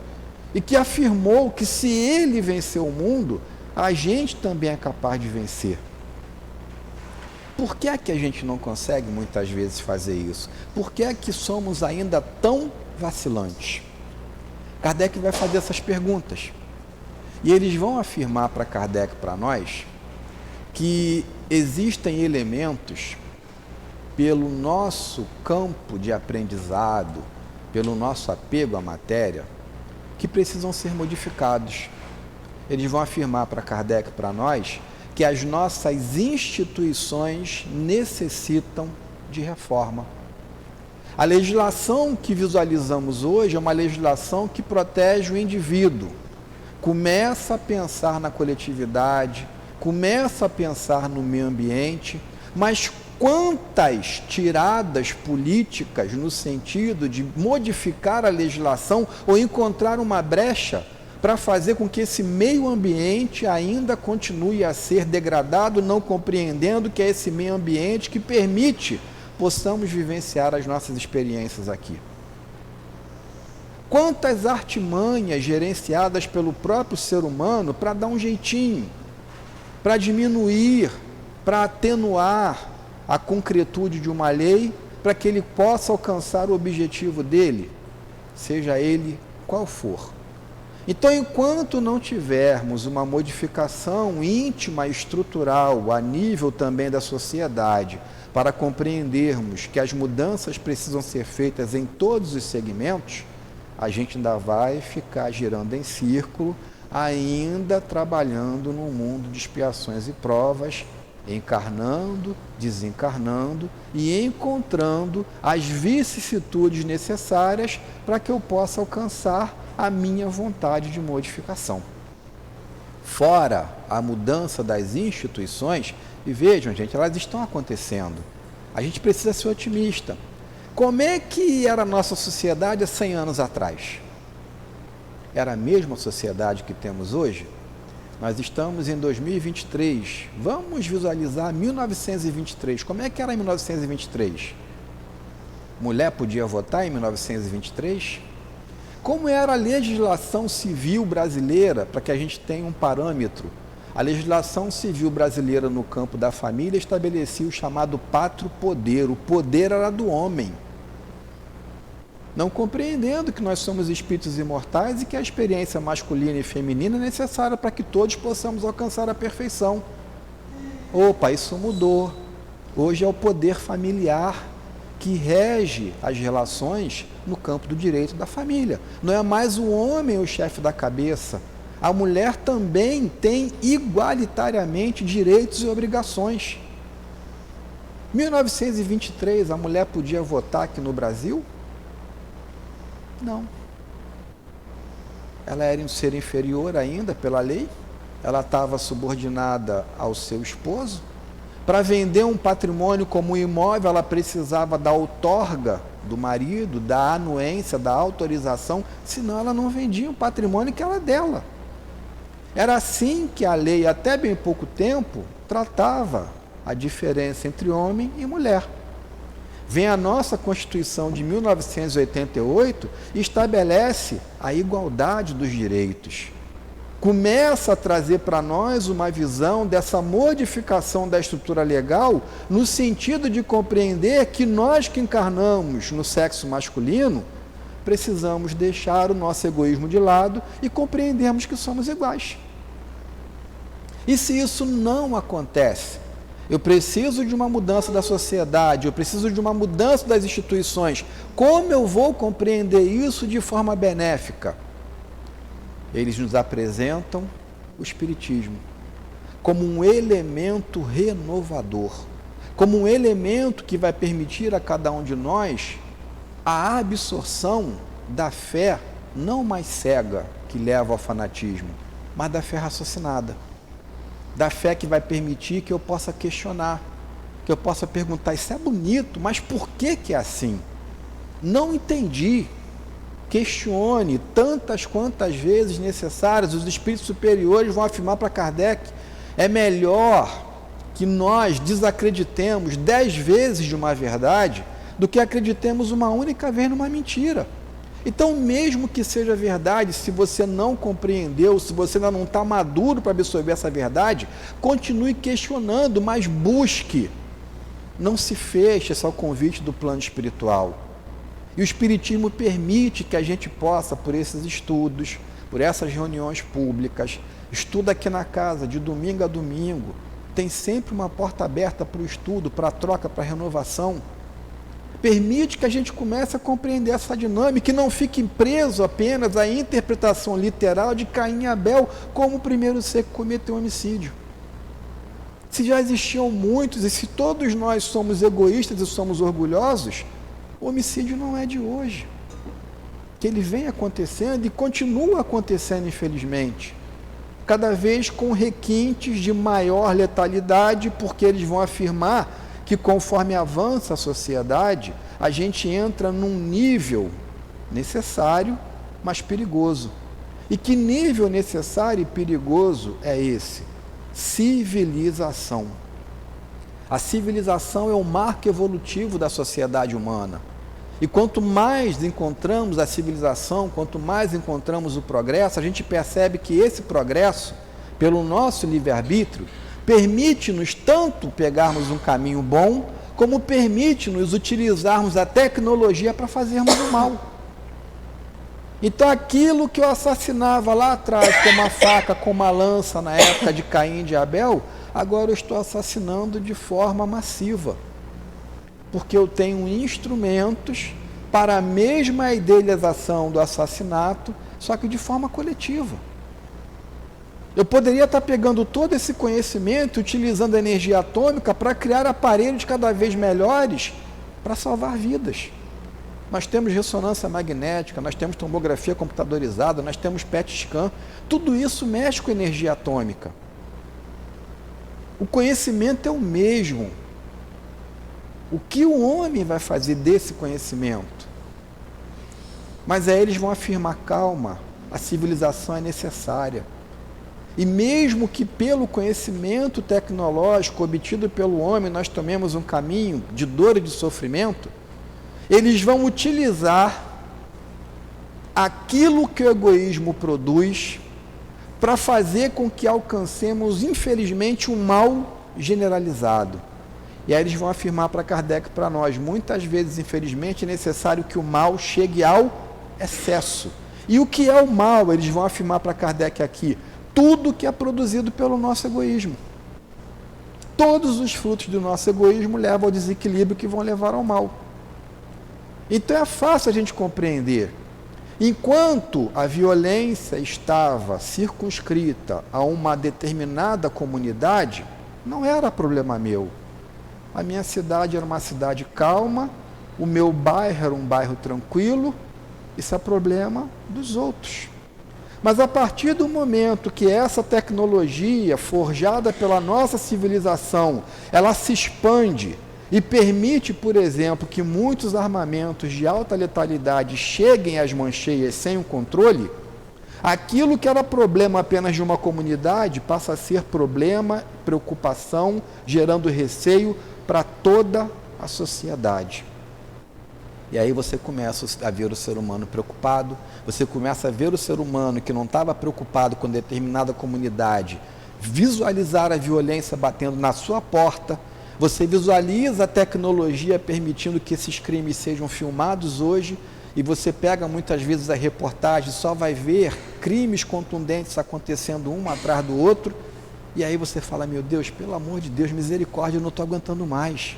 e que afirmou que se ele venceu o mundo, a gente também é capaz de vencer. Por que é que a gente não consegue muitas vezes fazer isso? Por que é que somos ainda tão vacilantes? Kardec vai fazer essas perguntas. E eles vão afirmar para Kardec, para nós, que existem elementos pelo nosso campo de aprendizado, pelo nosso apego à matéria, que precisam ser modificados. Eles vão afirmar para Kardec, para nós, que as nossas instituições necessitam de reforma. A legislação que visualizamos hoje é uma legislação que protege o indivíduo. Começa a pensar na coletividade, começa a pensar no meio ambiente, mas quantas tiradas políticas no sentido de modificar a legislação ou encontrar uma brecha para fazer com que esse meio ambiente ainda continue a ser degradado, não compreendendo que é esse meio ambiente que permite possamos vivenciar as nossas experiências aqui. Quantas artimanhas gerenciadas pelo próprio ser humano para dar um jeitinho, para diminuir, para atenuar a concretude de uma lei, para que ele possa alcançar o objetivo dele, seja ele qual for. Então, enquanto não tivermos uma modificação íntima e estrutural a nível também da sociedade, para compreendermos que as mudanças precisam ser feitas em todos os segmentos, a gente ainda vai ficar girando em círculo, ainda trabalhando num mundo de expiações e provas, encarnando, desencarnando e encontrando as vicissitudes necessárias para que eu possa alcançar a minha vontade de modificação. Fora a mudança das instituições, e vejam, gente, elas estão acontecendo. A gente precisa ser otimista. Como é que era a nossa sociedade há 100 anos atrás? Era a mesma sociedade que temos hoje? Nós estamos em 2023. Vamos visualizar 1923. Como é que era em 1923? Mulher podia votar em 1923? Como era a legislação civil brasileira, para que a gente tenha um parâmetro? A legislação civil brasileira no campo da família estabelecia o chamado pátrio poder. O poder era do homem. Não compreendendo que nós somos espíritos imortais e que a experiência masculina e feminina é necessária para que todos possamos alcançar a perfeição. Opa, isso mudou. Hoje é o poder familiar que rege as relações no campo do direito da família. Não é mais o homem o chefe da cabeça. A mulher também tem igualitariamente direitos e obrigações. 1923, a mulher podia votar aqui no Brasil? Não. Ela era um ser inferior ainda pela lei, ela estava subordinada ao seu esposo. Para vender um patrimônio como um imóvel, ela precisava da outorga do marido, da anuência, da autorização, senão ela não vendia o patrimônio que era dela. Era assim que a lei, até bem pouco tempo, tratava a diferença entre homem e mulher. Vem a nossa Constituição de 1988 e estabelece a igualdade dos direitos. começa a trazer para nós uma visão dessa modificação da estrutura legal, no sentido de compreender que nós que encarnamos no sexo masculino, precisamos deixar o nosso egoísmo de lado e compreendermos que somos iguais. E se isso não acontece, eu preciso de uma mudança da sociedade, eu preciso de uma mudança das instituições, como eu vou compreender isso de forma benéfica? Eles nos apresentam o Espiritismo como um elemento renovador, como um elemento que vai permitir a cada um de nós a absorção da fé não mais cega que leva ao fanatismo, mas da fé raciocinada, da fé que vai permitir que eu possa questionar, que eu possa perguntar, isso é bonito, mas por que é assim? Não entendi. Questione tantas quantas vezes necessárias. Os espíritos superiores vão afirmar para Kardec, é melhor que nós desacreditemos 10 vezes de uma verdade do que acreditemos uma única vez numa mentira. Então, mesmo que seja verdade, se você não compreendeu, se você ainda não está maduro para absorver essa verdade, continue questionando, mas busque. Não se feche ao convite do plano espiritual. E o Espiritismo permite que a gente possa, por esses estudos, por essas reuniões públicas, estuda aqui na casa, de domingo a domingo, tem sempre uma porta aberta para o estudo, para a troca, para a renovação. Permite que a gente comece a compreender essa dinâmica e não fique preso apenas à interpretação literal de Caim e Abel como o primeiro ser que cometeu homicídio. Se já existiam muitos e se todos nós somos egoístas e somos orgulhosos, o homicídio não é de hoje. Que ele vem acontecendo e continua acontecendo, infelizmente. Cada vez com requintes de maior letalidade, porque eles vão afirmar que conforme avança a sociedade, a gente entra num nível necessário, mas perigoso. E que nível necessário e perigoso é esse? Civilização. A civilização é o marco evolutivo da sociedade humana. E quanto mais encontramos a civilização, quanto mais encontramos o progresso, a gente percebe que esse progresso, pelo nosso livre-arbítrio, permite-nos tanto pegarmos um caminho bom, como permite-nos utilizarmos a tecnologia para fazermos o mal. Então aquilo que eu assassinava lá atrás com uma faca, com uma lança, na época de Caim e de Abel, agora eu estou assassinando de forma massiva. Porque eu tenho instrumentos para a mesma idealização do assassinato, só que de forma coletiva. Eu poderia estar pegando todo esse conhecimento, utilizando a energia atômica para criar aparelhos cada vez melhores para salvar vidas. Nós temos ressonância magnética, nós temos tomografia computadorizada, nós temos PET scan, tudo isso mexe com energia atômica. O conhecimento é o mesmo. O que o homem vai fazer desse conhecimento? Mas aí eles vão afirmar, calma, a civilização é necessária. E mesmo que pelo conhecimento tecnológico obtido pelo homem nós tomemos um caminho de dor e de sofrimento, eles vão utilizar aquilo que o egoísmo produz para fazer com que alcancemos, infelizmente, um mal generalizado. E aí eles vão afirmar para Kardec, para nós, muitas vezes, infelizmente, é necessário que o mal chegue ao excesso. E o que é o mal? Eles vão afirmar para Kardec aqui, tudo que é produzido pelo nosso egoísmo. Todos os frutos do nosso egoísmo levam ao desequilíbrio que vão levar ao mal. Então é fácil a gente compreender. Enquanto a violência estava circunscrita a uma determinada comunidade, não era problema meu. A minha cidade era uma cidade calma, o meu bairro era um bairro tranquilo, isso é problema dos outros. Mas a partir do momento que essa tecnologia, forjada pela nossa civilização, ela se expande e permite, por exemplo, que muitos armamentos de alta letalidade cheguem às mãos cheias sem o controle, aquilo que era problema apenas de uma comunidade passa a ser problema, preocupação, gerando receio para toda a sociedade. E aí você começa a ver o ser humano preocupado, você começa a ver o ser humano que não estava preocupado com determinada comunidade, visualizar a violência batendo na sua porta, você visualiza a tecnologia permitindo que esses crimes sejam filmados hoje, e você pega muitas vezes a reportagem, só vai ver crimes contundentes acontecendo um atrás do outro, e aí você fala, meu Deus, pelo amor de Deus, misericórdia, eu não estou aguentando mais.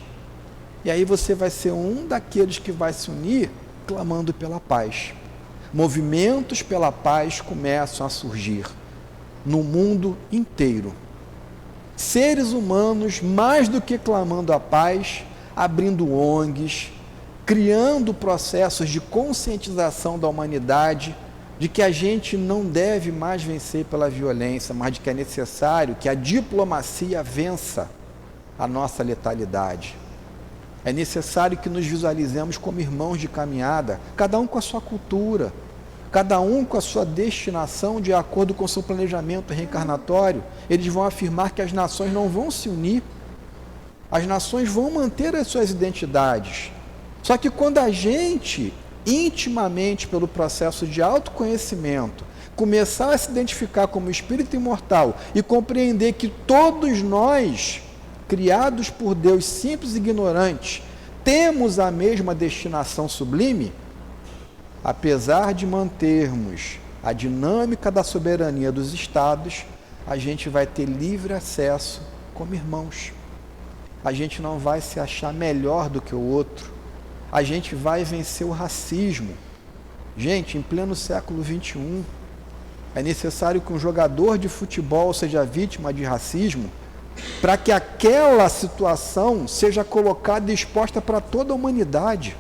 E aí você vai ser um daqueles que vai se unir clamando pela paz. Movimentos pela paz começam a surgir no mundo inteiro. Seres humanos, mais do que clamando a paz, abrindo ONGs, criando processos de conscientização da humanidade, de que a gente não deve mais vencer pela violência, mas de que é necessário que a diplomacia vença a nossa letalidade. É necessário que nos visualizemos como irmãos de caminhada, cada um com a sua cultura, cada um com a sua destinação de acordo com o seu planejamento reencarnatório. Eles vão afirmar que as nações não vão se unir, as nações vão manter as suas identidades. Só que quando a gente, intimamente, pelo processo de autoconhecimento, começar a se identificar como espírito imortal e compreender que todos nós, criados por Deus, simples e ignorantes, temos a mesma destinação sublime, apesar de mantermos a dinâmica da soberania dos estados, a gente vai ter livre acesso como irmãos. A gente não vai se achar melhor do que o outro. A gente vai vencer o racismo. Gente, em pleno século XXI, é necessário que um jogador de futebol seja vítima de racismo para que aquela situação seja colocada e exposta para toda a humanidade.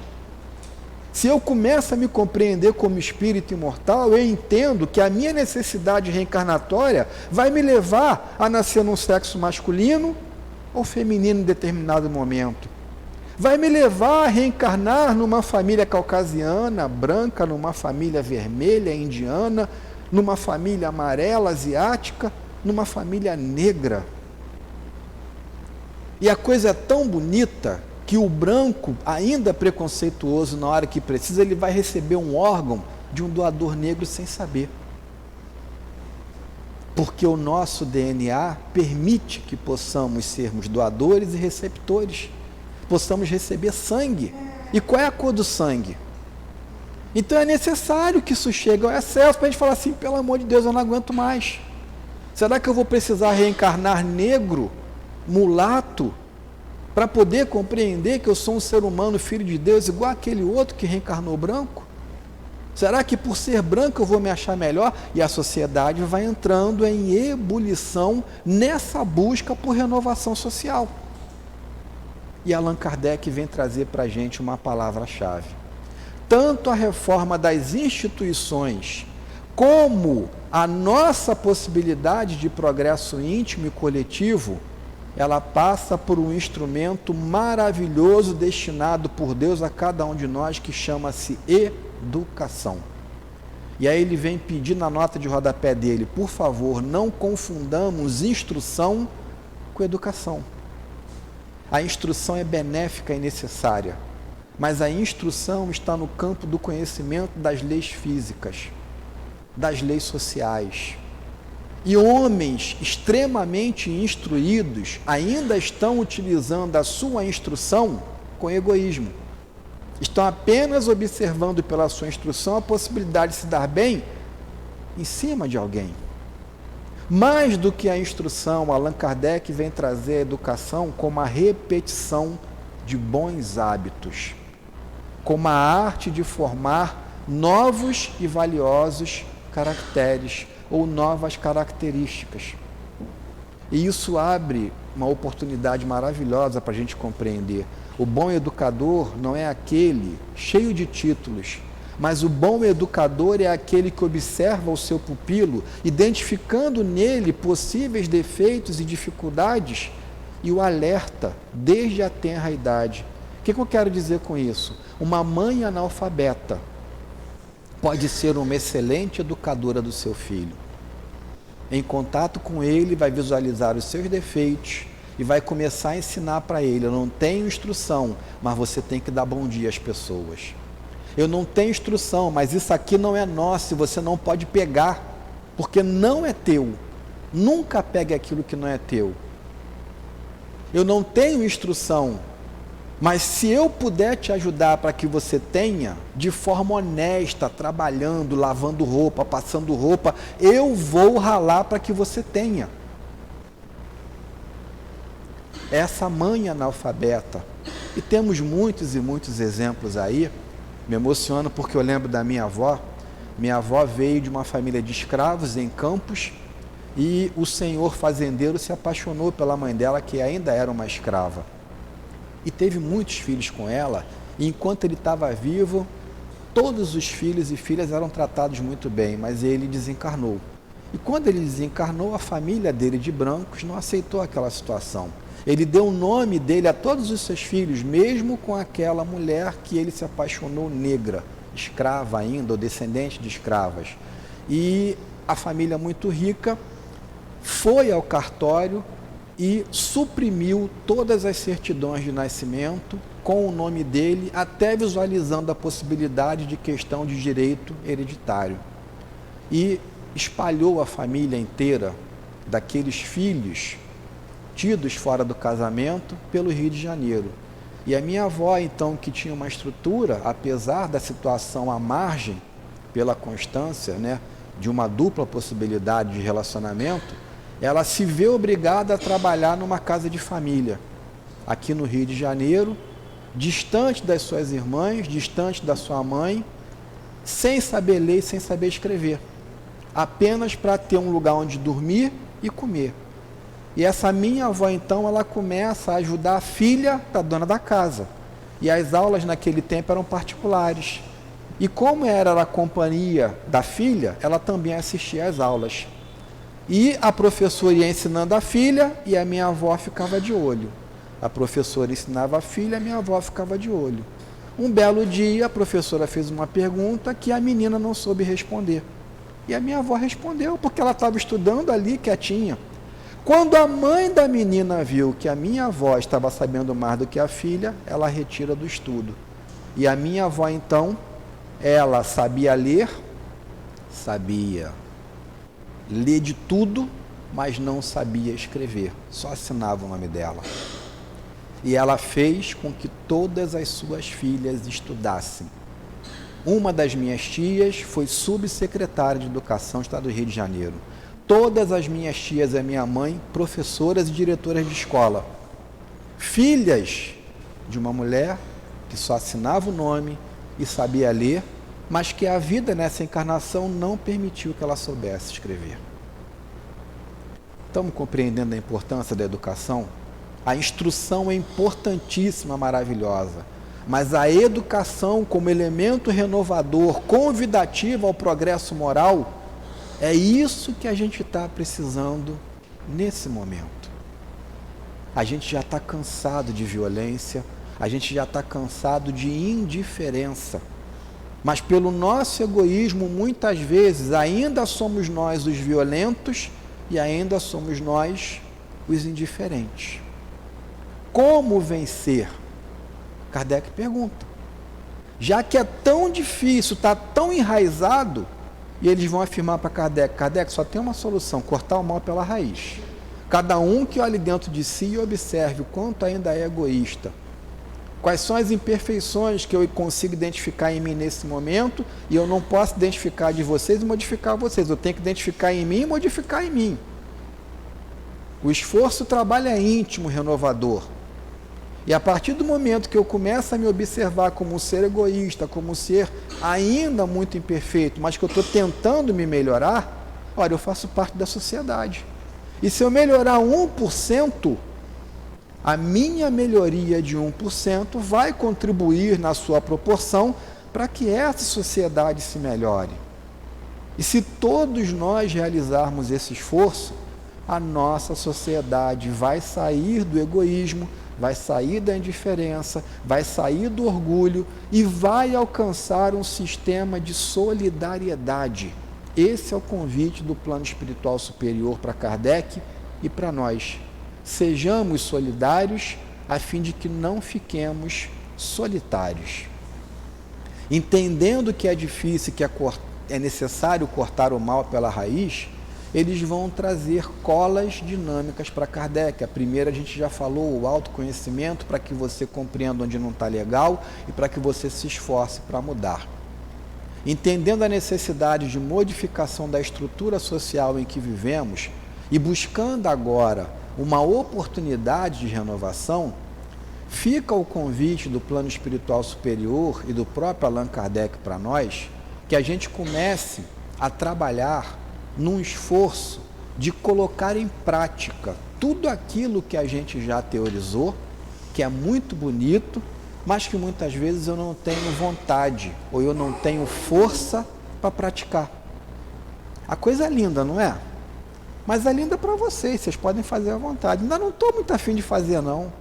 Se eu começo a me compreender como espírito imortal, eu entendo que a minha necessidade reencarnatória vai me levar a nascer num sexo masculino ou feminino em determinado momento. Vai me levar a reencarnar numa família caucasiana, branca, numa família vermelha, indiana, numa família amarela, asiática, numa família negra. E a coisa é tão bonita que o branco, ainda preconceituoso na hora que precisa, ele vai receber um órgão de um doador negro sem saber. Porque o nosso DNA permite que possamos sermos doadores e receptores, possamos receber sangue. E qual é a cor do sangue? Então é necessário que isso chegue ao excesso para a gente falar assim, pelo amor de Deus, eu não aguento mais. Será que eu vou precisar reencarnar negro, mulato, para poder compreender que eu sou um ser humano, filho de Deus, igual aquele outro que reencarnou branco? Será que por ser branco eu vou me achar melhor? E a sociedade vai entrando em ebulição nessa busca por renovação social. E Allan Kardec vem trazer para a gente uma palavra-chave. Tanto a reforma das instituições, como a nossa possibilidade de progresso íntimo e coletivo, ela passa por um instrumento maravilhoso destinado por Deus a cada um de nós, que chama-se educação. E aí ele vem pedir na nota de rodapé dele, por favor, não confundamos instrução com educação. A instrução é benéfica e necessária, mas a instrução está no campo do conhecimento das leis físicas, das leis sociais. E homens extremamente instruídos ainda estão utilizando a sua instrução com egoísmo. Estão apenas observando pela sua instrução a possibilidade de se dar bem em cima de alguém. Mais do que a instrução, Allan Kardec vem trazer a educação como a repetição de bons hábitos, como a arte de formar novos e valiosos caracteres ou novas características. E isso abre uma oportunidade maravilhosa para a gente compreender. O bom educador não é aquele cheio de títulos, mas o bom educador é aquele que observa o seu pupilo, identificando nele possíveis defeitos e dificuldades e o alerta desde a tenra idade. O que eu quero dizer com isso? Uma mãe analfabeta pode ser uma excelente educadora do seu filho. Em contato com ele, vai visualizar os seus defeitos e vai começar a ensinar para ele: eu não tenho instrução, mas você tem que dar bom dia às pessoas. Eu não tenho instrução, mas isso aqui não é nosso e você não pode pegar, porque não é teu. Nunca pegue aquilo que não é teu. Eu não tenho instrução, mas se eu puder te ajudar para que você tenha, de forma honesta, trabalhando, lavando roupa, passando roupa, eu vou ralar para que você tenha. Essa mãe analfabeta, e temos muitos e muitos exemplos aí. Me emociono porque eu lembro da minha avó. Minha avó veio de uma família de escravos em Campos, e o senhor fazendeiro se apaixonou pela mãe dela, que ainda era uma escrava. E teve muitos filhos com ela, e enquanto ele estava vivo, todos os filhos e filhas eram tratados muito bem, mas ele desencarnou. E quando ele desencarnou, a família dele de brancos não aceitou aquela situação. Ele deu o nome dele a todos os seus filhos, mesmo com aquela mulher que ele se apaixonou, negra, escrava ainda, ou descendente de escravas. E a família muito rica foi ao cartório e suprimiu todas as certidões de nascimento com o nome dele, até visualizando a possibilidade de questão de direito hereditário. E espalhou a família inteira daqueles filhos tidos fora do casamento pelo Rio de Janeiro. E a minha avó, então, que tinha uma estrutura, apesar da situação à margem, pela constância, né, de uma dupla possibilidade de relacionamento, ela se vê obrigada a trabalhar numa casa de família, aqui no Rio de Janeiro, distante das suas irmãs, distante da sua mãe, sem saber ler e sem saber escrever, apenas para ter um lugar onde dormir e comer. E essa minha avó, então, ela começa a ajudar a filha da dona da casa. E as aulas naquele tempo eram particulares. E como era a companhia da filha, ela também assistia às aulas. E a professora ia ensinando a filha e a minha avó ficava de olho. A professora ensinava a filha e a minha avó ficava de olho. Um belo dia, a professora fez uma pergunta que a menina não soube responder. E a minha avó respondeu, porque ela estava estudando ali quietinha. Quando a mãe da menina viu que a minha avó estava sabendo mais do que a filha, ela retira do estudo. E a minha avó, então, ela sabia ler de tudo, mas não sabia escrever, só assinava o nome dela. E ela fez com que todas as suas filhas estudassem. Uma das minhas tias foi subsecretária de Educação do Estado do Rio de Janeiro. Todas as minhas tias e a minha mãe, professoras e diretoras de escola. Filhas de uma mulher que só assinava o nome e sabia ler, mas que a vida nessa encarnação não permitiu que ela soubesse escrever. Estamos compreendendo a importância da educação? A instrução é importantíssima, maravilhosa, mas a educação como elemento renovador, convidativo ao progresso moral, é isso que a gente está precisando nesse momento. A gente já está cansado de violência, a gente já está cansado de indiferença, mas pelo nosso egoísmo, muitas vezes, ainda somos nós os violentos e ainda somos nós os indiferentes. Como vencer? Kardec pergunta. Já que é tão difícil, está tão enraizado, e eles vão afirmar para Kardec, Kardec, só tem uma solução, cortar o mal pela raiz. Cada um que olhe dentro de si e observe o quanto ainda é egoísta. Quais são as imperfeições que eu consigo identificar em mim nesse momento, e eu não posso identificar de vocês e modificar vocês. Eu tenho que identificar em mim e modificar em mim. O esforço, o trabalho é íntimo, renovador. E a partir do momento que eu começo a me observar como um ser egoísta, como um ser ainda muito imperfeito, mas que eu estou tentando me melhorar, olha, eu faço parte da sociedade. E se eu melhorar 1%, a minha melhoria de 1% vai contribuir na sua proporção para que essa sociedade se melhore. E se todos nós realizarmos esse esforço, a nossa sociedade vai sair do egoísmo, vai sair da indiferença, vai sair do orgulho e vai alcançar um sistema de solidariedade. Esse é o convite do plano espiritual superior para Kardec e para nós. Sejamos solidários a fim de que não fiquemos solitários. entendendo que é difícil, que é necessário cortar o mal pela raiz, eles vão trazer colas dinâmicas para Kardec. A primeira a gente já falou, o autoconhecimento, para que você compreenda onde não está legal e para que você se esforce para mudar. Entendendo a necessidade de modificação da estrutura social em que vivemos e buscando agora uma oportunidade de renovação, fica o convite do plano espiritual superior e do próprio Allan Kardec para nós, que a gente comece a trabalhar num esforço de colocar em prática tudo aquilo que a gente já teorizou, que é muito bonito, mas que muitas vezes eu não tenho vontade ou eu não tenho força para praticar. A coisa é linda, não é? Mas é linda para vocês podem fazer à vontade. Ainda não estou muito afim de fazer, não.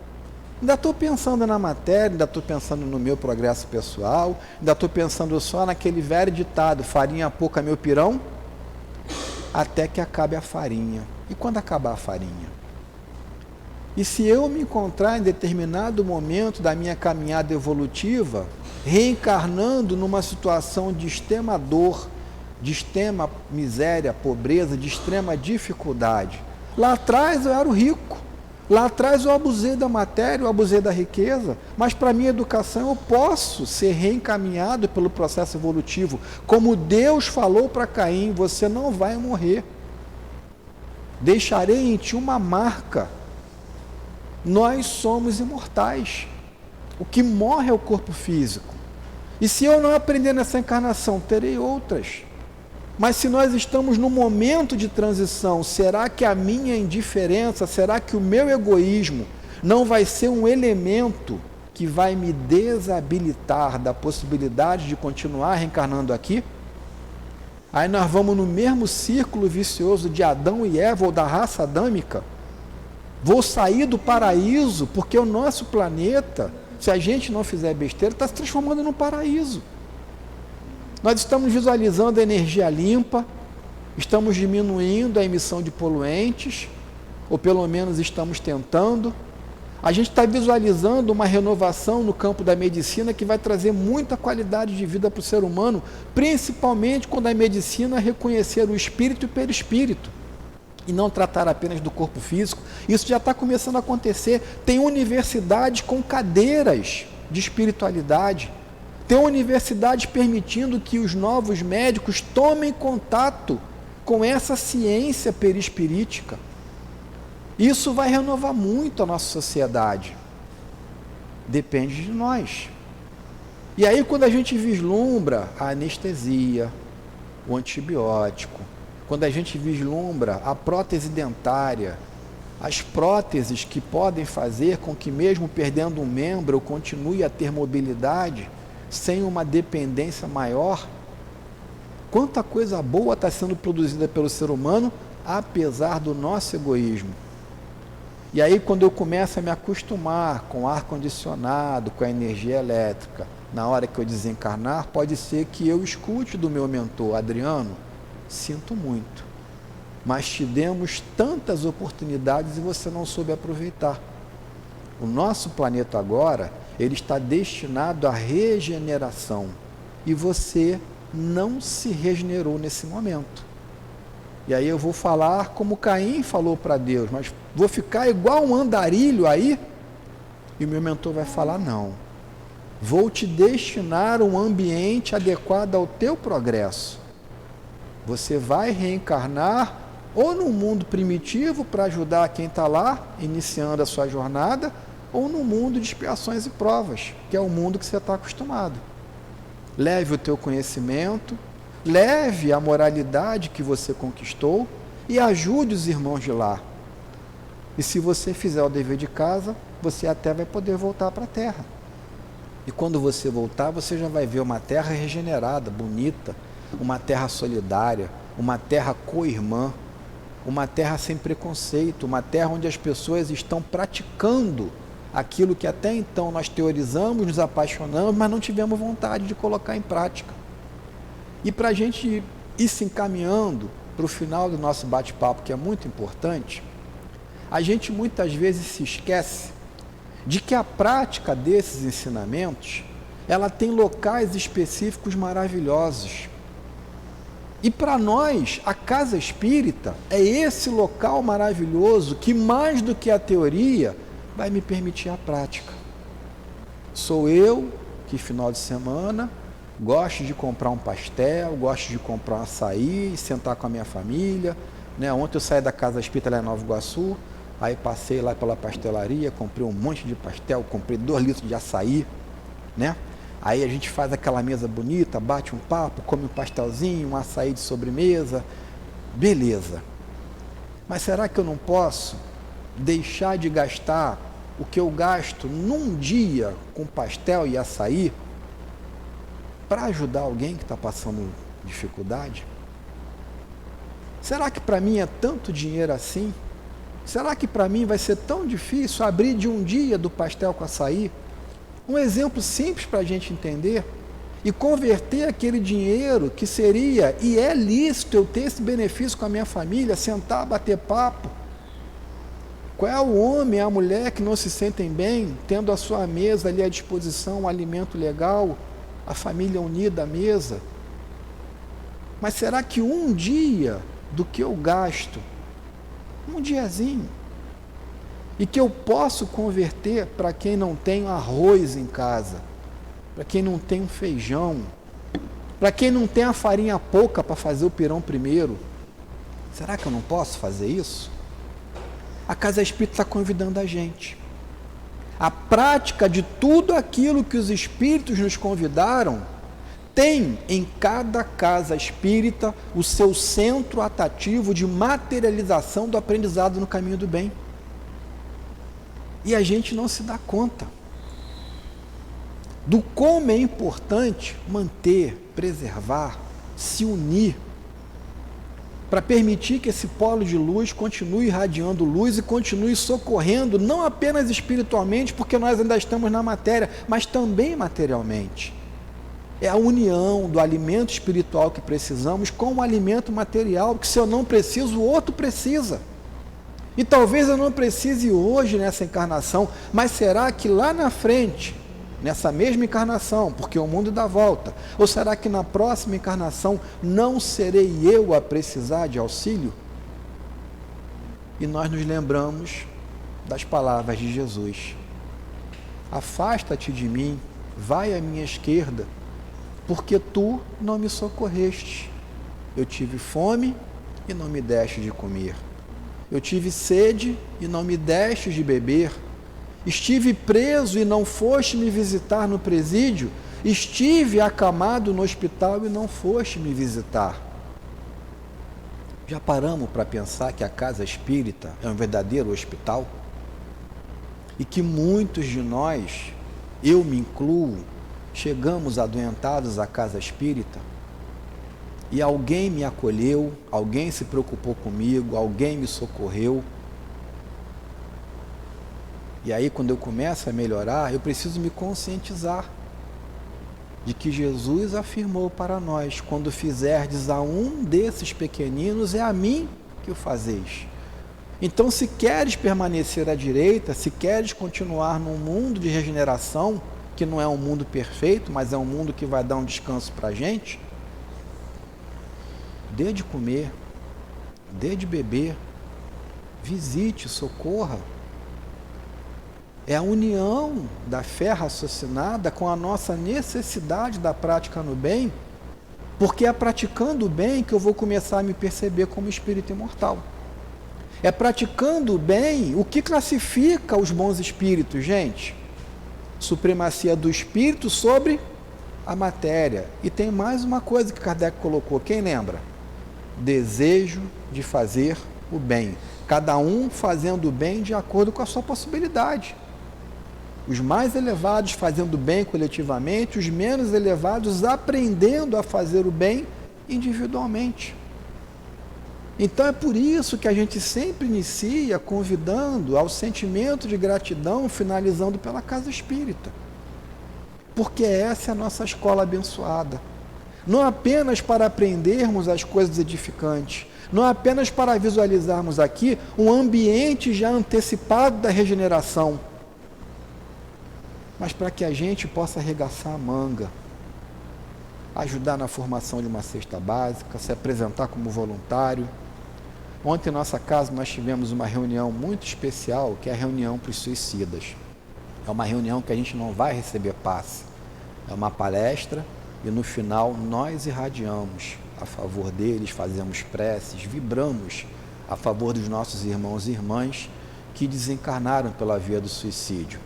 Ainda estou pensando na matéria, ainda estou pensando no meu progresso pessoal, ainda estou pensando só naquele velho ditado, farinha pouca meu pirão, até que acabe a farinha. E quando acabar a farinha? E se eu me encontrar em determinado momento da minha caminhada evolutiva, reencarnando numa situação de extrema dor, de extrema miséria, pobreza, de extrema dificuldade. Lá atrás eu era o rico, lá atrás eu abusei da matéria, eu abusei da riqueza, mas para a minha educação eu posso ser reencaminhado pelo processo evolutivo. Como Deus falou para Caim, você não vai morrer. Deixarei em ti uma marca. Nós somos imortais. O que morre é o corpo físico. E se eu não aprender nessa encarnação, terei outras. Mas se nós estamos num momento de transição, será que a minha indiferença, será que o meu egoísmo não vai ser um elemento que vai me desabilitar da possibilidade de continuar reencarnando aqui? Aí nós vamos no mesmo círculo vicioso de Adão e Eva, ou da raça adâmica. Vou sair do paraíso, porque o nosso planeta, se a gente não fizer besteira, está se transformando num paraíso. Nós estamos visualizando a energia limpa, estamos diminuindo a emissão de poluentes, ou pelo menos estamos tentando. A gente está visualizando uma renovação no campo da medicina que vai trazer muita qualidade de vida para o ser humano, principalmente quando a medicina reconhecer o espírito e o perispírito, e não tratar apenas do corpo físico. Isso já está começando a acontecer. Tem universidades com cadeiras de espiritualidade, tem universidades permitindo que os novos médicos tomem contato com essa ciência perispirítica. Isso vai renovar muito a nossa sociedade. Depende de nós. E aí, quando a gente vislumbra a anestesia, o antibiótico, quando a gente vislumbra a prótese dentária, as próteses que podem fazer com que mesmo perdendo um membro eu continue a ter mobilidade sem uma dependência maior, quanta coisa boa está sendo produzida pelo ser humano, apesar do nosso egoísmo. E aí, quando eu começo a me acostumar com o ar-condicionado, com a energia elétrica, na hora que eu desencarnar, pode ser que eu escute do meu mentor, Adriano, sinto muito, mas te demos tantas oportunidades e você não soube aproveitar. O nosso planeta agora, ele está destinado à regeneração e você não se regenerou nesse momento. E aí eu vou falar como Caim falou para Deus, mas vou ficar igual um andarilho aí? E o meu mentor vai falar, não. Vou te destinar um ambiente adequado ao teu progresso. Você vai reencarnar ou num mundo primitivo para ajudar quem está lá, iniciando a sua jornada, ou no mundo de expiações e provas, que é o mundo que você está acostumado. Leve o teu conhecimento, leve a moralidade que você conquistou e ajude os irmãos de lá. E se você fizer o dever de casa, você até vai poder voltar para a Terra. E quando você voltar, você já vai ver uma terra regenerada, bonita, uma terra solidária, uma terra co-irmã, uma terra sem preconceito, uma terra onde as pessoas estão praticando aquilo que até então nós teorizamos, nos apaixonamos, mas não tivemos vontade de colocar em prática. E para a gente ir se encaminhando para o final do nosso bate-papo, que é muito importante, a gente muitas vezes se esquece de que a prática desses ensinamentos ela tem locais específicos maravilhosos. E para nós, a casa espírita é esse local maravilhoso que, mais do que a teoria, vai me permitir a prática. Sou eu que, final de semana, gosto de comprar um pastel, gosto de comprar um açaí, sentar com a minha família. Ontem eu saí da casa espírita lá em Nova Iguaçu, aí passei lá pela pastelaria, comprei um monte de pastel, comprei 2 litros de açaí, Aí a gente faz aquela mesa bonita, bate um papo, come um pastelzinho, um açaí de sobremesa, beleza. Mas será que eu não posso deixar de gastar o que eu gasto num dia com pastel e açaí para ajudar alguém que está passando dificuldade? Será que para mim é tanto dinheiro assim? Será que para mim vai ser tão difícil abrir de um dia do pastel com açaí? Um exemplo simples para a gente entender e converter aquele dinheiro que seria e é lícito eu ter esse benefício com a minha família, sentar, bater papo. Qual é o homem, a mulher que não se sentem bem, tendo a sua mesa ali à disposição, um alimento legal, a família unida à mesa? Mas será que um dia do que eu gasto, um diazinho, e que eu posso converter para quem não tem arroz em casa, para quem não tem um feijão, para quem não tem a farinha pouca para fazer o pirão primeiro, será que eu não posso fazer isso? A Casa Espírita está convidando a gente. A prática de tudo aquilo que os Espíritos nos convidaram tem em cada casa espírita o seu centro atrativo de materialização do aprendizado no caminho do bem. E a gente não se dá conta do como é importante manter, preservar, se unir, para permitir que esse polo de luz continue irradiando luz e continue socorrendo, não apenas espiritualmente, porque nós ainda estamos na matéria, mas também materialmente. É a união do alimento espiritual que precisamos com o alimento material, que se eu não preciso, o outro precisa. E talvez eu não precise hoje nessa encarnação, mas será que lá na frente, nessa mesma encarnação, porque o mundo dá volta, ou será que na próxima encarnação não serei eu a precisar de auxílio? E nós nos lembramos das palavras de Jesus: afasta-te de mim, vai à minha esquerda, porque tu não me socorreste. Eu tive fome e não me deste de comer. Eu tive sede e não me deste de beber. Estive preso e não foste me visitar no presídio. Estive acamado no hospital e não foste me visitar. Já paramos para pensar que a casa espírita é um verdadeiro hospital? E que muitos de nós, eu me incluo, chegamos adoentados à casa espírita e alguém me acolheu, alguém se preocupou comigo, alguém me socorreu. E aí, quando eu começo a melhorar, eu preciso me conscientizar de que Jesus afirmou para nós: quando fizerdes a um desses pequeninos, é a mim que o fazeis. Então, se queres permanecer à direita, se queres continuar num mundo de regeneração, que não é um mundo perfeito, mas é um mundo que vai dar um descanso para a gente, dê de comer, dê de beber, visite, socorra. É a união da fé raciocinada com a nossa necessidade da prática no bem, porque é praticando o bem que eu vou começar a me perceber como espírito imortal. É praticando o bem o que classifica os bons espíritos, gente. Supremacia do espírito sobre a matéria. E tem mais uma coisa que Kardec colocou, quem lembra? Desejo de fazer o bem. Cada um fazendo o bem de acordo com a sua possibilidade. Os mais elevados fazendo o bem coletivamente, os menos elevados aprendendo a fazer o bem individualmente. Então é por isso que a gente sempre inicia convidando ao sentimento de gratidão, finalizando pela casa espírita. Porque essa é a nossa escola abençoada. Não apenas para aprendermos as coisas edificantes, não apenas para visualizarmos aqui um ambiente já antecipado da regeneração, mas para que a gente possa arregaçar a manga, ajudar na formação de uma cesta básica, se apresentar como voluntário. Ontem em nossa casa nós tivemos uma reunião muito especial, que é a reunião para os suicidas. É uma reunião que a gente não vai receber passe, é uma palestra e no final nós irradiamos a favor deles, fazemos preces, vibramos a favor dos nossos irmãos e irmãs que desencarnaram pela via do suicídio.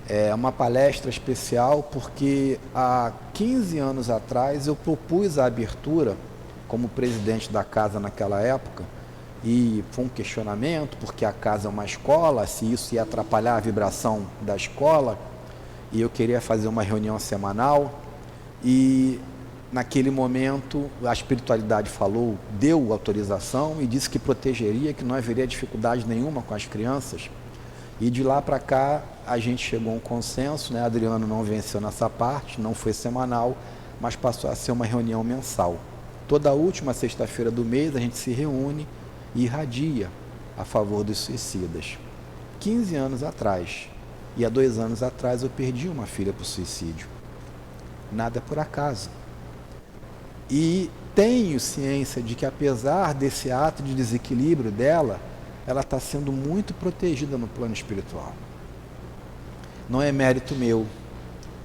É uma palestra especial porque há 15 anos atrás eu propus a abertura como presidente da casa naquela época e foi um questionamento porque a casa é uma escola, se isso ia atrapalhar a vibração da escola, e eu queria fazer uma reunião semanal e naquele momento a espiritualidade falou, deu autorização e disse que protegeria, que não haveria dificuldade nenhuma com as crianças. E de lá para cá a gente chegou a um consenso, né? Adriano não venceu nessa parte, não foi semanal, mas passou a ser uma reunião mensal. Toda última sexta-feira do mês a gente se reúne e irradia a favor dos suicidas. 15 anos atrás, e há 2 anos atrás eu perdi uma filha para o suicídio. Nada por acaso. E tenho ciência de que apesar desse ato de desequilíbrio dela, ela está sendo muito protegida no plano espiritual. Não é mérito meu,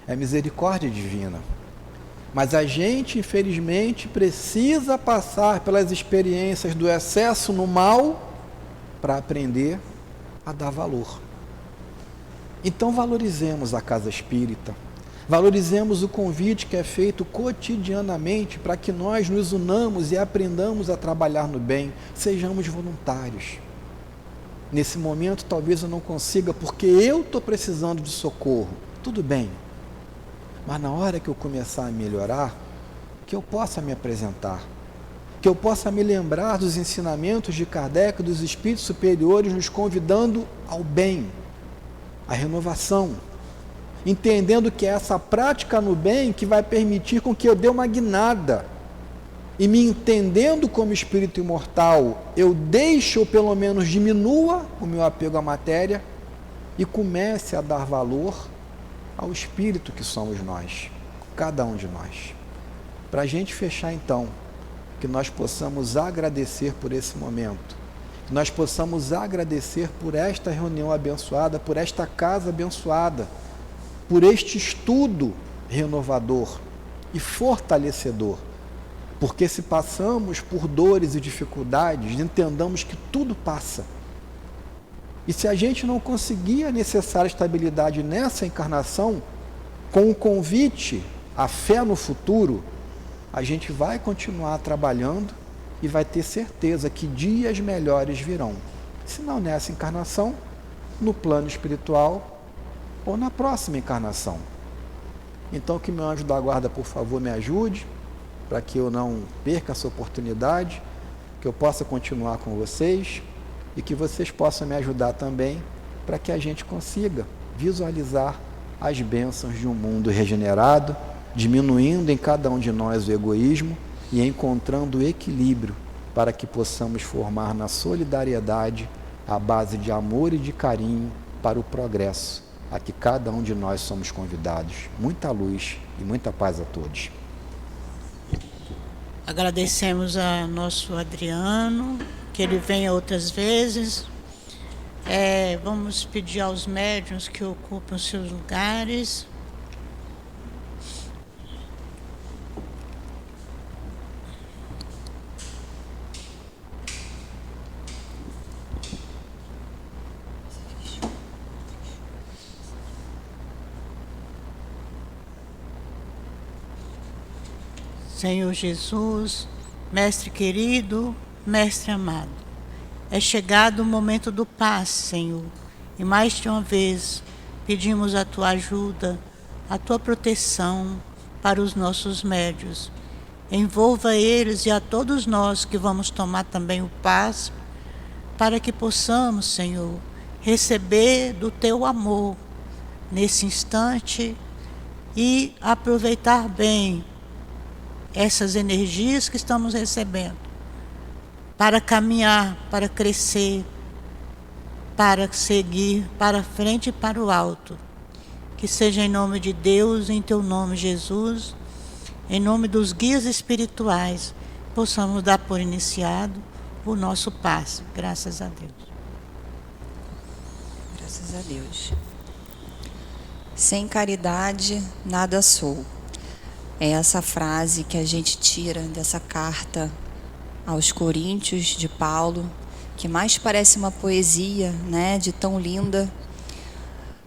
é misericórdia divina. Mas a gente, infelizmente, precisa passar pelas experiências do excesso no mal para aprender a dar valor. Então valorizemos a casa espírita, valorizemos o convite que é feito cotidianamente para que nós nos unamos e aprendamos a trabalhar no bem, sejamos voluntários. Nesse momento talvez eu não consiga porque eu estou precisando de socorro, tudo bem. Mas na hora que eu começar a melhorar, que eu possa me apresentar, que eu possa me lembrar dos ensinamentos de Kardec, dos espíritos superiores, nos convidando ao bem, à renovação, entendendo que é essa prática no bem que vai permitir com que eu dê uma guinada, e me entendendo como espírito imortal, eu deixe ou pelo menos diminua o meu apego à matéria e comece a dar valor ao espírito que somos nós, cada um de nós. Para a gente fechar então, que nós possamos agradecer por esse momento, que nós possamos agradecer por esta reunião abençoada, por esta casa abençoada, por este estudo renovador e fortalecedor, porque se passamos por dores e dificuldades, entendamos que tudo passa. E se a gente não conseguir a necessária estabilidade nessa encarnação, com o convite à fé no futuro, a gente vai continuar trabalhando e vai ter certeza que dias melhores virão. Se não nessa encarnação, no plano espiritual ou na próxima encarnação. Então que meu anjo da guarda, por favor, me ajude, para que eu não perca essa oportunidade, que eu possa continuar com vocês e que vocês possam me ajudar também para que a gente consiga visualizar as bênçãos de um mundo regenerado, diminuindo em cada um de nós o egoísmo e encontrando o equilíbrio para que possamos formar na solidariedade a base de amor e de carinho para o progresso a que cada um de nós somos convidados. Muita luz e muita paz a todos. Agradecemos a nosso Adriano, que ele venha outras vezes. Vamos pedir aos médiuns que ocupam seus lugares. Senhor Jesus, Mestre querido, Mestre amado, é chegado o momento do passe, Senhor, e mais de uma vez pedimos a Tua ajuda, a Tua proteção para os nossos médiuns. Envolva eles e a todos nós que vamos tomar também o passe, para que possamos, Senhor, receber do Teu amor nesse instante e aproveitar bem essas energias que estamos recebendo, para caminhar, para crescer, para seguir para frente e para o alto. que seja em nome de Deus, em teu nome, Jesus, em nome dos guias espirituais, possamos dar por iniciado o nosso passe. Graças a Deus. Graças a Deus. Sem caridade, nada sou. É essa frase que a gente tira dessa carta aos Coríntios de Paulo, que mais parece uma poesia, né, de tão linda,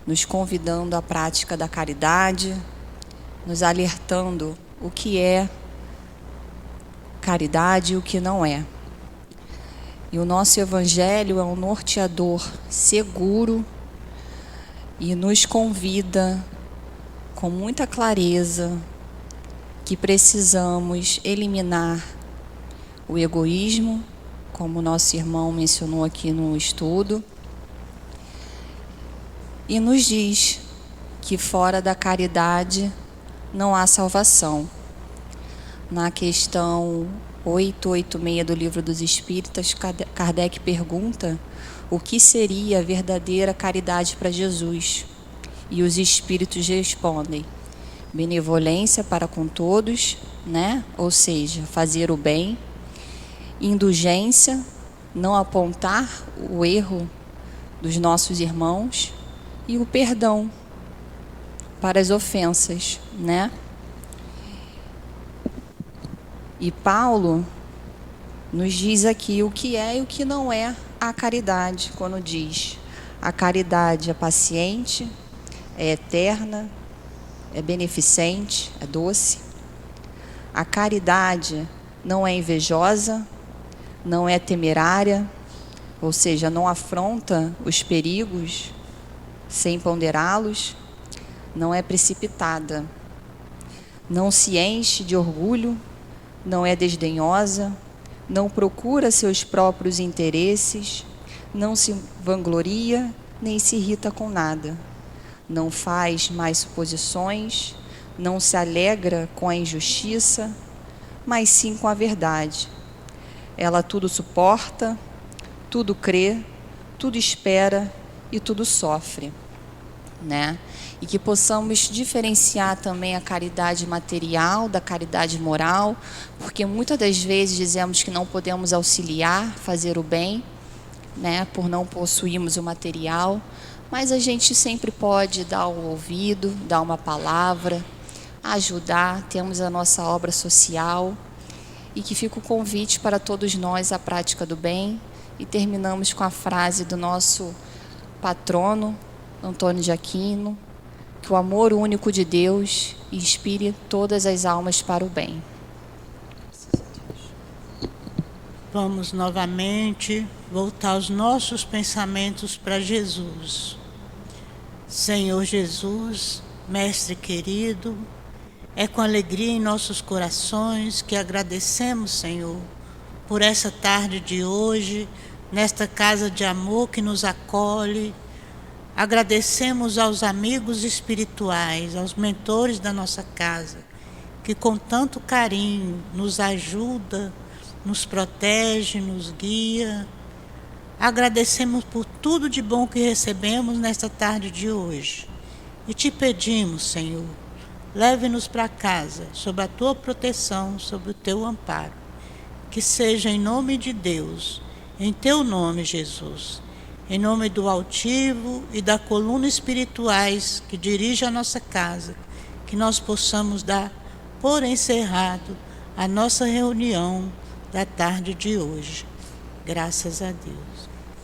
nos convidando à prática da caridade, nos alertando o que é caridade e o que não é. E o nosso Evangelho é um norteador seguro e nos convida com muita clareza que precisamos eliminar o egoísmo, como o nosso irmão mencionou aqui no estudo, e nos diz que fora da caridade não há salvação. Na questão 886 do Livro dos Espíritos, Kardec pergunta o que seria a verdadeira caridade para Jesus. E os espíritos respondem: benevolência para com todos, né? Ou seja, fazer o bem, indulgência, não apontar o erro dos nossos irmãos, e o perdão para as ofensas, né? E Paulo nos diz aqui o que é e o que não é a caridade, quando diz: a caridade é paciente, é eterna, é beneficente, é doce. A caridade não é invejosa, não é temerária, ou seja, não afronta os perigos sem ponderá-los, não é precipitada, não se enche de orgulho, não é desdenhosa, não procura seus próprios interesses, não se vangloria, nem se irrita com nada, não faz mais suposições, não se alegra com a injustiça, mas sim com a verdade. Ela tudo suporta, tudo crê, tudo espera e tudo sofre, né? E que possamos diferenciar também a caridade material da caridade moral, porque muitas das vezes dizemos que não podemos auxiliar, fazer o bem, né, por não possuirmos o material, mas a gente sempre pode dar o ouvido, dar uma palavra, ajudar, temos a nossa obra social, e que fica o convite para todos nós à prática do bem. E terminamos com a frase do nosso patrono, Antônio de Aquino: que o amor único de Deus inspire todas as almas para o bem. Vamos novamente voltar os nossos pensamentos para Jesus. Senhor Jesus, Mestre querido, é com alegria em nossos corações que agradecemos, Senhor, por essa tarde de hoje, nesta casa de amor que nos acolhe. Agradecemos aos amigos espirituais, aos mentores da nossa casa, que com tanto carinho nos ajuda, nos protege, nos guia. Agradecemos por tudo de bom que recebemos nesta tarde de hoje. E te pedimos, Senhor, leve-nos para casa, sob a tua proteção, sob o teu amparo. Que seja em nome de Deus, em teu nome, Jesus, em nome do altivo e da coluna espirituais que dirige a nossa casa, que nós possamos dar por encerrado a nossa reunião da tarde de hoje. Graças a Deus.